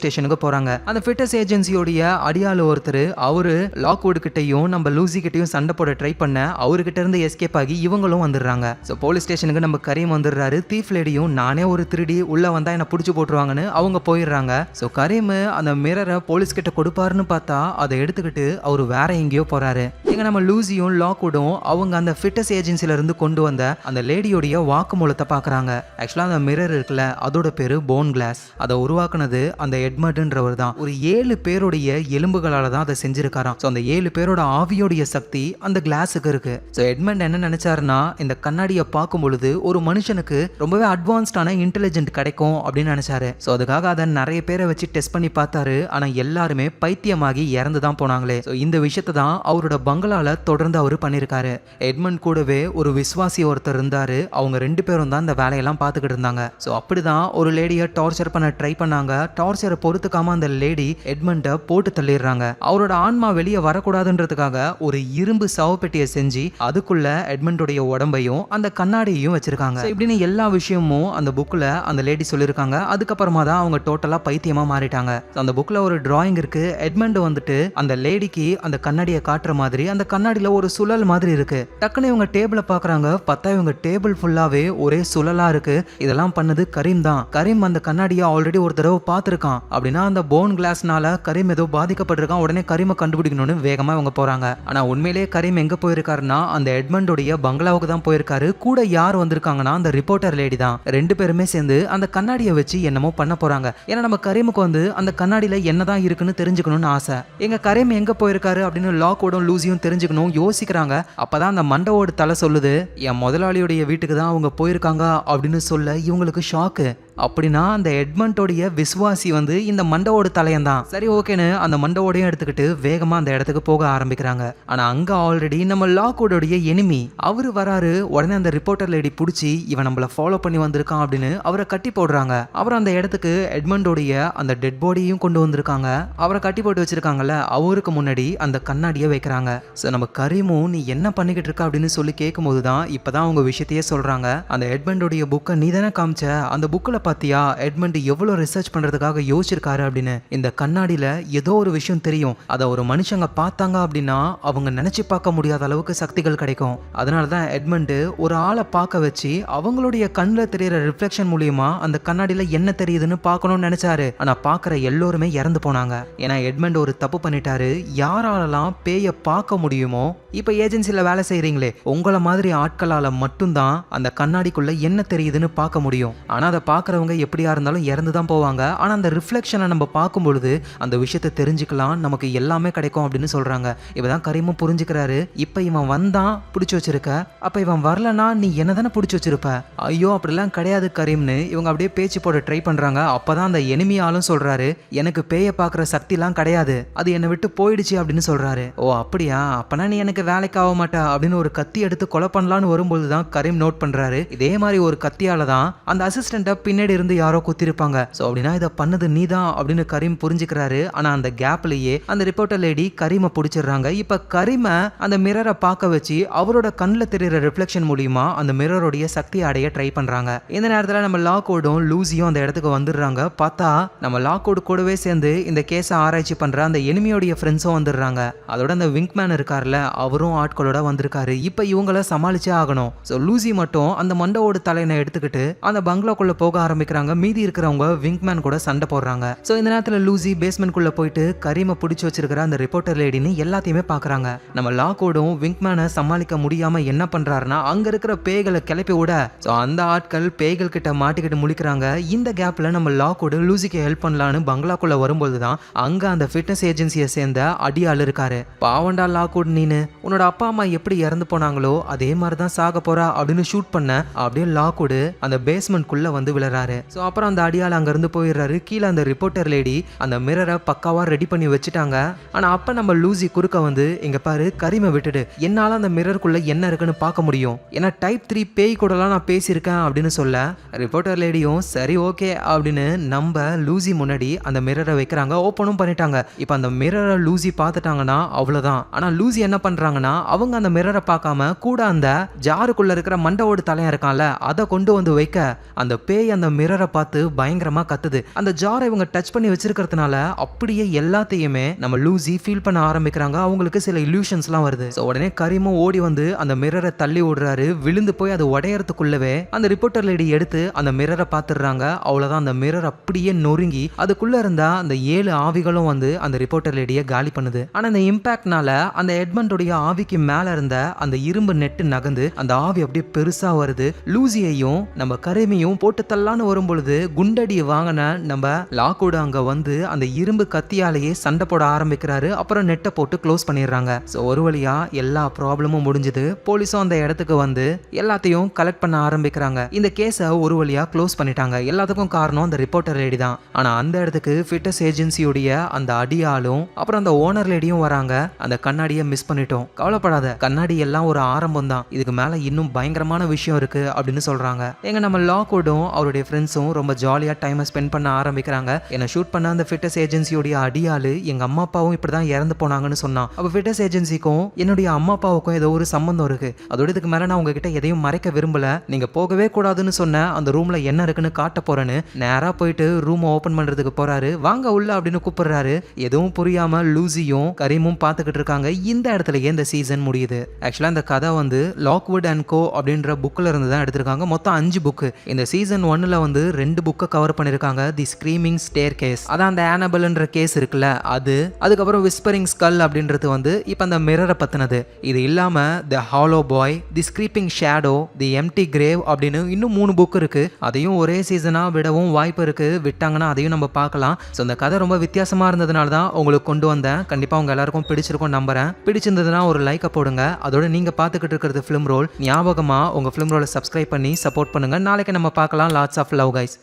ஸ்டேஷனுக்கு போறாங்க. அந்த ஃபிட்டஸ் ஏஜென்சியோடைய அடியாளு ஒருத்தர், அவரு லாக்வுட் கிட்டையும் நம்ம லூசி கிட்டையும் சண்டை போட ட்ரை பண்ண அவர்கிட்ட இருந்து எஸ்கேப் ஆகி இவங்களும் வந்துடுறாங்க. ஸோ போலீஸ் ஸ்டேஷனுக்கு நம்ம கரீம் வந்துடுறாரு. தீஃப் லேடியும் நானே ஒரு திருடி, உள்ள வந்தா என்ன பிடிச்சி போட்டுருவாங்கன்னு அவங்க போயிடுறாங்க. ஸோ கரீம் அந்த மிரரை போலீஸ் கிட்ட கொடுப்பாருன்னு பார்த்தா அதை எடுத்துக்கிட்டு அவரு வேற எங்கேயோ போறாரு. எங்க நம்ம லூசியும் லாக்வுடும் அவங்க அந்த ஃபிட்டஸ் ஏஜென்சில இருந்து கொண்டு வந்த அந்த லேடியோடைய வாக்குமூலத்தை பாக்குறாங்க. ஆக்சுவலா அந்த மிரர் இருக்குல்ல, அதோட பேரு போன் கிளாஸ். அதை உருவாக்குனது அந்த எட்மண்ட்ன்றவர் தான். ஒரு 7 பேருடைய எலும்புகளால தான் அதை செஞ்சிருக்காராம். ஸோ அந்த 7 பேரோட ஆவியோடைய சக்தி அந்த கிளாஸுக்கு இருக்கு. ஸோ எட்மண்ட் என்ன நினைச்சாருன்னா, இந்த கண்ணாடியை பார்க்கும் பொழுது ஒரு மனுஷனுக்கு ரொம்பவே அட்வான்ஸ்டான இன்டெலிஜென்ட் கிடைக்கும் அப்படின்னு நினைச்சாரு. ஸோ அதுக்காக அதை நிறைய பேரை வச்சு டெஸ்ட் பண்ணி பார்த்தாரு. ஆனா எல்லாருமே பைத்தியமாகி இறந்து தான் போனாங்களே. ஸோ இந்த விஷயத்தை தான் அவரோட பங்களால தொடர்ந்து அவர் பண்ணியிருக்காரு. எட்மண்ட் கூடவே ஒரு விசுவாசி ஒருத்தர் இருந்தாரு. அவங்க 2 பேரும் தான் இந்த வேலையெல்லாம் பார்த்துக்கிட்டு இருந்தாங்க. ஸோ அப்படிதான் ஒரு லேடியை டார்ச்சர் பண்ண ட்ரை பண்ணாங்க. டார்ச்சரை பொறுத்துக்காம அந்த லேடி எட்மண்டை போட்டு தள்ளிடுறாங்க. அவரோட ஆன்மா வெளியே வரக்கூடாதுன்றதுக்காக ஒரு இரும்பு சவப்பெட்டியை செஞ்சு அதுக்குள்ள எட்மண்டோடைய உடம்பையும் அந்த கண்ணாடியையும் வச்சிருக்காங்க. இப்படின்னு எல்லா விஷயமும் அந்த புக்ல அந்த லேடி சொல்லியிருக்காங்க. அதுக்கப்புறமா தான் அவங்க டோட்டலா பைத்தியமா மாறிட்டாங்க. அந்த புக்ல ஒரு டிராயிங் இருக்கு. எட்மண்ட் வந்துட்டு அந்த லேடிக்கு அந்த கண்ணாடியை காட்டுற மாதிரி அந்த கண்ணாடியில ஒரு சுழல் மாதிரி இருக்கு. டக்குன்னு இவங்க டேபிள பாக்குறாங்க. பார்த்தா இவங்க டேபிள் ஃபுல்லாவே ஒரே சுழலா இருக்கு. இதெல்லாம் பண்ணது கரீம் தான். கரீம் அந்த கண்ணாடியை ஆல்ரெடி ஒரு தடவை பார்த்திருக்கான். அப்படின்னா அந்த போன் கிளாஸ்னால கரீம் ஏதோ பாதிக்கப்பட்டிருக்கான். உடனே கரீமை கண்டுபிடிக்கணும்னு வேகமா இவங்க போறாங்க. ஆனா உண்மையிலேயே கரீம் எங்க போயிருக்காருன்னா அந்த எட்மண்டோடைய பங்களாவுக்கு தான் போயிருக்காரு. கூட யார் வந்திருக்காங்கன்னா அந்த ரிப்போர்ட்டர் லேடி தான். 2 பேருமே சேர்ந்து அந்த கண்ணாடியை வச்சு என்னமோ பண்ண போறாங்க. ஏன்னா நம்ம கரீமுக்கு வந்து அந்த கண்ணாடியில என்னதான் இருக்குன்னு தெரிஞ்சுக்கணும்னு ஆசை. எங்க கரீம் எங்க போயிருக்காரு அப்படின்னு லாக்வுடும் லூசியும் தெரிஞ்சுக்கணும் யோசிக்கிறாங்க. அப்பதான் அந்த மண்டவோட தலை சொல்லுது, என் முதலாளியுடைய வீட்டுக்கு தான் அவங்க போயிருக்காங்க அப்படின்னு சொல்ல இவங்களுக்கு ஷாக்கு. அப்படின்னா அந்த எட்மண்டோடைய விசுவாசி வந்து இந்த மண்டவோட தலையன் தான். சரி ஓகேன்னு அந்த மண்டவோடையும் எடுத்துக்கிட்டு வேகமா அந்த இடத்துக்கு போக ஆரம்பிக்கிறாங்க. ஆனா அங்க ஆல்ரெடி நம்ம லாக்வுடோடைய எனிமி அவரு வராரு. உடனே அந்த ரிப்போர்ட்டர் லேடி பிடிச்சி இவன் நம்மள ஃபாலோ பண்ணி வந்திருக்கான் அப்படின்னு அவரை கட்டி போடுறாங்க. அவர் அந்த இடத்துக்கு எட்மண்டோடைய அந்த டெட் பாடியையும் கொண்டு வந்திருக்காங்க. அவரை கட்டி போட்டு வச்சிருக்காங்கல்ல, அவருக்கு முன்னாடி அந்த கண்ணாடியை வைக்கிறாங்க. ஸோ நம்ம கரீமும் நீ என்ன பண்ணிக்கிட்டு இருக்க அப்படின்னு சொல்லி கேட்கும் போதுதான் இப்பதான் அவங்க விஷயத்தையே சொல்றாங்க. அந்த எட்மண்டோடைய புக்கை நீ தானே காமிச்ச, அந்த புக்கில் பாத்தியா எட்மண்ட் எவ்வளவு ரிசர்ச் பண்றதுக்காக யோசிச்சிருக்காரு அப்படின்னு. இந்த கண்ணாடியில ஏதோ ஒரு விஷயம் தெரியும். அதை ஒரு மனுஷங்க பார்த்தாங்க அப்படின்னா அவங்க நினைச்சு பார்க்க முடியாத அளவுக்கு சக்திகள் கிடைக்கும். அதனாலதான் எட்மண்ட் ஒரு ஆளை பார்க்க வச்சு அவங்களுடைய கண்ணில் தெரியற ரிஃப்ளெக்ஷன் மூலியமா அந்த கண்ணாடியில என்ன தெரியுதுன்னு பார்க்கணும்னு நினைச்சாரு. ஆனா பார்க்குற எல்லோருமே இறந்து போனாங்க. ஏன்னா எட்மண்ட் ஒரு தப்பு பண்ணிட்டாரு. யாராலலாம் பேயை பார்க்க முடியுமோ, இப்ப ஏஜென்சில வேலை செய்யறீங்களே உங்களை மாதிரி ஆட்களால மட்டும்தான் அந்த கண்ணாடிக்குள்ள என்ன தெரியுதுன்னு பார்க்க முடியும். ஆனா அதை பார்க்கறவங்க எப்படியா இருந்தாலும் இறந்து தான் போவாங்க. ஆனா அந்த ரிஃப்ளெக்ஷனை நம்ம பார்க்கும் பொழுது அந்த விஷயத்தை தெரிஞ்சுக்கலாம், நமக்கு எல்லாமே கிடைக்கும் அப்படின்னு சொல்றாங்க. இவதான் கரீமும் புரிஞ்சுக்கிறாரு. இப்ப இவன் வந்தான் பிடிச்சி வச்சிருக்க, அப்ப இவன் வரலனா நீ என்ன தானே பிடிச்சி வச்சிருப்ப. ஐயோ அப்படிலாம் கிடையாது கரீம்னு இவங்க அப்படியே பேச்சு போட ட்ரை பண்றாங்க. அப்பதான் அந்த எனிமியாலும் சொல்றாரு, எனக்கு பேயை பார்க்குற சக்திலாம் கிடையாது, அது என்னை விட்டு போயிடுச்சு அப்படின்னு சொல்றாரு. ஓ அப்படியா, அப்பனா நீ எனக்கு வேலைக்கு ஆக மாட்டா அப்படின்னு ஒரு கத்தி எடுத்து கொலை பண்ணலான்னு வரும்போது தான் கரீம் நோட் பண்றாரு. இதே மாதிரி ஒரு கத்தியால தான் அந்த அசிஸ்டண்ட்டை பின்னாடி பின்னாடி இருந்து யாரோ குத்திருப்பாங்க. சோ அப்படின்னா இதை பண்ணது நீதான் அப்படின்னு கரீம் புரிஞ்சுக்கிறாரு. ஆனா அந்த கேப்லயே அந்த ரிப்போர்ட்டர் லேடி கரீமை பிடிச்சிடுறாங்க. இப்ப கரீமை அந்த மிரரை பார்க்க வச்சு அவரோட கண்ணில் தெரியுற ரிஃப்ளெக்ஷன் மூலியமா அந்த மிரருடைய சக்தி அடைய ட்ரை பண்றாங்க. இந்த நேரத்துல நம்ம லாக்வுடும் லூசியும் அந்த இடத்துக்கு வந்துடுறாங்க. பார்த்தா நம்ம லாக்வுட் கூடவே சேர்ந்து இந்த கேஸை ஆராய்ச்சி பண்ற அந்த எனிமியோடைய ஃப்ரெண்ட்ஸும் வந்துடுறாங்க. அதோட அந்த விங்க்மேன் இருக்கார்ல அவரும் ஆட்களோட வந்திருக்காரு. இப்ப இவங்கள சமாளிச்சே ஆகணும். ஸோ லூசி மட்டும் அந்த மண்டவோட தலையனை எடுத்துக்கிட்டு அந்த பங்களாக்குள்ள போக ஆரம்பிக்கிறாங்க. மீதி இருக்கிறவங்க விங்க்மேன் கூட சண்டை போடுறாங்க. ஸோ இந்த நேரத்தில் லூசி பேஸ்மெண்ட்குள்ள போயிட்டு கரீமை பிடிச்சி வச்சிருக்கிற அந்த ரிப்போர்ட்டர் லேடின்னு எல்லாத்தையுமே பாக்குறாங்க. நம்ம லாக்வுடும் விங்க்மேனை சமாளிக்க முடியாம என்ன பண்றாருன்னா அங்க இருக்கிற பேய்களை கிளப்பி விட ஸோ அந்த ஆட்கள் பேய்கள் கிட்ட மாட்டிக்கிட்டு முழிக்கிறாங்க. இந்த கேப்ல நம்ம லாக்வுட் லூசிக்கு ஹெல்ப் பண்ணலான்னு பங்களாக்குள்ள வரும்போது தான் அங்க அந்த ஃபிட்னஸ் ஏஜென்சியை சேர்ந்த அடியாள் இருக்காரு. பாவண்டா லாக்வுட், நீனு உன்னோட அப்பா அம்மா எப்படி இறந்து போனாங்களோ அதே மாதிரிதான் சாக போறா அப்படின்னு ஷூட் பண்ண அப்படியே லாக்வுட் அந்த பேஸ்மெண்ட் குள்ள வந்து விழறாரு. சோ அப்புறம் அந்த அடியாள் அங்க இருந்து போயிடுறாரு. கீழே அந்த ரிப்போர்ட்டர் லேடி அந்த மிரரை பக்காவா ரெடி பண்ணி வச்சுட்டாங்க. ஆனா அப்ப நம்ம லூசி குறுக்க வந்து இங்க பாரு, கரீமை விட்டுடு, என்னால அந்த மிரருக்குள்ள என்ன இருக்குன்னு பார்க்க முடியும், ஏன்னா டைப் 3 பேய் கூடலாம் நான் பேசியிருக்கேன் அப்படின்னு சொல்ல ரிப்போர்ட்டர் லேடியும் சரி ஓகே அப்படின்னு நம்ம லூசி முன்னாடி அந்த மிரரை வைக்கிறாங்க. ஓப்பனும் பண்ணிட்டாங்க. இப்ப அந்த மிரரை லூசி பார்த்துட்டாங்கன்னா அவ்வளவுதான். ஆனா லூசி என்ன பண்றாங்கன்னா அவங்க அந்த மிரரை பார்க்காம கூட அந்த ஜாருக்குள்ள இருக்கிற மண்டவோடு தலையா இருக்கான்ல அதை கொண்டு வந்து வைக்க அந்த பேய் அந்த மிரரை பார்த்து பயங்கரமா கத்துது. அந்த ஜாரை இவங்க டச் பண்ணி வச்சிருக்கிறதுனால அப்படியே எல்லாத்தையுமே நம்ம லூசி ஃபீல் பண்ண ஆரம்பிக்கிறாங்க. அவங்களுக்கு சில இல்யூஷன்ஸ்லாம் வருது. உடனே கரீமும் ஓடி வந்து அந்த மிரரை தள்ளி விடுறாரு. விழுந்து போய் அது உடையறதுக்குள்ளவே அந்த ரிப்போர்ட்டர் லேடி எடுத்து அந்த மிரரை பார்த்துடுறாங்க. அவ்வளவுதான், அந்த மிரர் அப்படியே நொறுங்கி அதுக்குள்ள இருந்தா அந்த 7 ஆவிகளும் வந்து அந்த ரிப்போர்ட்டர் லேடியை காலி பண்ணுது. ஆனா அந்த இம்பாக்ட்னால அந்த எட்மண்டோடைய ஆவிக்கு மேல இருந்த அந்த இரும்பு நெட்டு நகர்ந்து அந்த ஆவி அப்படியே பெருசா வருது. லூசியையும் நம்ம கரீமையும் போட்டு தள்ளான்னு வரும் பொழுது குண்டடி வாங்கின நம்ம லாக்வுட் அங்க வந்து அந்த இரும்பு கத்தியாலேயே சண்டை போட ஆரம்பிக்கிறாரு. அப்புறம் நெட்டை போட்டு க்ளோஸ் பண்ணிடுறாங்க. ஸோ ஒரு வழியா எல்லா ப்ராப்ளமும் முடிஞ்சது. போலீஸும் அந்த இடத்துக்கு வந்து எல்லாத்தையும் கலெக்ட் பண்ண ஆரம்பிக்கிறாங்க. இந்த கேஸை ஒரு வழியா க்ளோஸ் பண்ணிட்டாங்க. எல்லாத்துக்கும் காரணம் அந்த ரிப்போர்ட்டர் லேடி தான். ஆனா அந்த இடத்துக்கு ஃபிட்னஸ் ஏஜென்சியோடைய அந்த அடியாலும் அப்புறம் அந்த ஓனர் லேடியும் வராங்க. அந்த கண்ணாடியை மிஸ் பண்ணிட்டோம், கவலைப்படாத, கண்ணாடி எல்லாம் ஒரு ஆரம்பம் தான், இதுக்கு மேல இன்னும் பயங்கரமான விஷயம் இருக்கு அப்படின்னு சொல்றாங்க. எங்க நம்ம லாக்வுடும் அவருடைய ஃப்ரெண்ட்ஸும் ரொம்ப ஜாலியா டைமை ஸ்பெண்ட் பண்ண ஆரம்பிக்கிறாங்க. என்ன ஷூட் பண்ண அந்த ஃபிட்னஸ் ஏஜென்சியோடைய அடியாளு எங்க அம்மா அப்பாவும் இப்படிதான் இறந்து போனாங்கன்னு சொன்னான். அப்ப ஃபிட்னஸ் ஏஜென்சிக்கும் என்னுடைய அம்மா அப்பாவுக்கும் ஏதோ ஒரு சம்பந்தம் இருக்கு. அதோட இதுக்கு மேல நான் உங்ககிட்ட எதையும் மறைக்க விரும்பல, நீங்க போகவே கூடாதுன்னு சொன்ன அந்த ரூம்ல என்ன இருக்குன்னு காட்ட போறேன்னு நேரா போயிட்டு ரூம் ஓபன் பண்றதுக்கு போறாரு. வாங்க உள்ள அப்படின்னு கூப்பிடுறாரு. எதுவும் புரியாம லூசியும் கரீமும் பார்த்துக்கிட்டு இருக்காங்க. இந்த இடத்துலயே இந்த சீசன் முடியுது. ஆக்சுவலா இந்த கதை வந்து லாக்வுட் அண்ட் கோ அப்படின்ற புக்ல இருந்து தான் எடுத்திருக்காங்க. மொத்தம் 5 புக்கு. இந்த சீசன் 1ல வந்து 2 புக்கை கவர் பண்ணிருக்காங்க. தி ஸ்கிரீமிங் ஸ்டேர் கேஸ், அதான் அந்த ஆனபெல்ன்ற கேஸ் இருக்குல்ல அது, அதுக்கப்புறம் விஸ்பரிங் ஸ்கல் அப்படின்றது வந்து இப்ப அந்த மிரரை பத்தினது. இது இல்லாம தி ஹாலோ பாய், தி ஸ்கிரீப்பிங் ஷேடோ, தி எம்டி கிரேவ் அப்படின்னு இன்னும் 3 புக் இருக்கு. அதையும் ஒரே சீசனா விடவும் வாய்ப்பு இருக்கு. விட்டாங்கன்னா அதையும் நம்ம பார்க்கலாம். ஸோ இந்த கதை ரொம்ப வித்தியாசமா இருந்ததுனால தான் உங்களுக்கு கொண்டு வந்தேன். கண்டிப்பா உங்க எல்லாருக்கும் பிடிச்சிருக்கும் நம்புறேன். பிடிச்சிருந்ததுன்னா ஒரு லைக்கை போடுங்க. அதோட நீங்க பார்த்துக்கிட்டு இருக்கிறது ஃபிலிம் ரோல். ஞாபகமா உங்க ஃபிலிம் ரோலை சப்ஸ்கிரைப் பண்ணி சப்போர்ட் பண்ணுங்க. நாளைக்கு நம்ம பார்க்கலாம். Lots of love guys.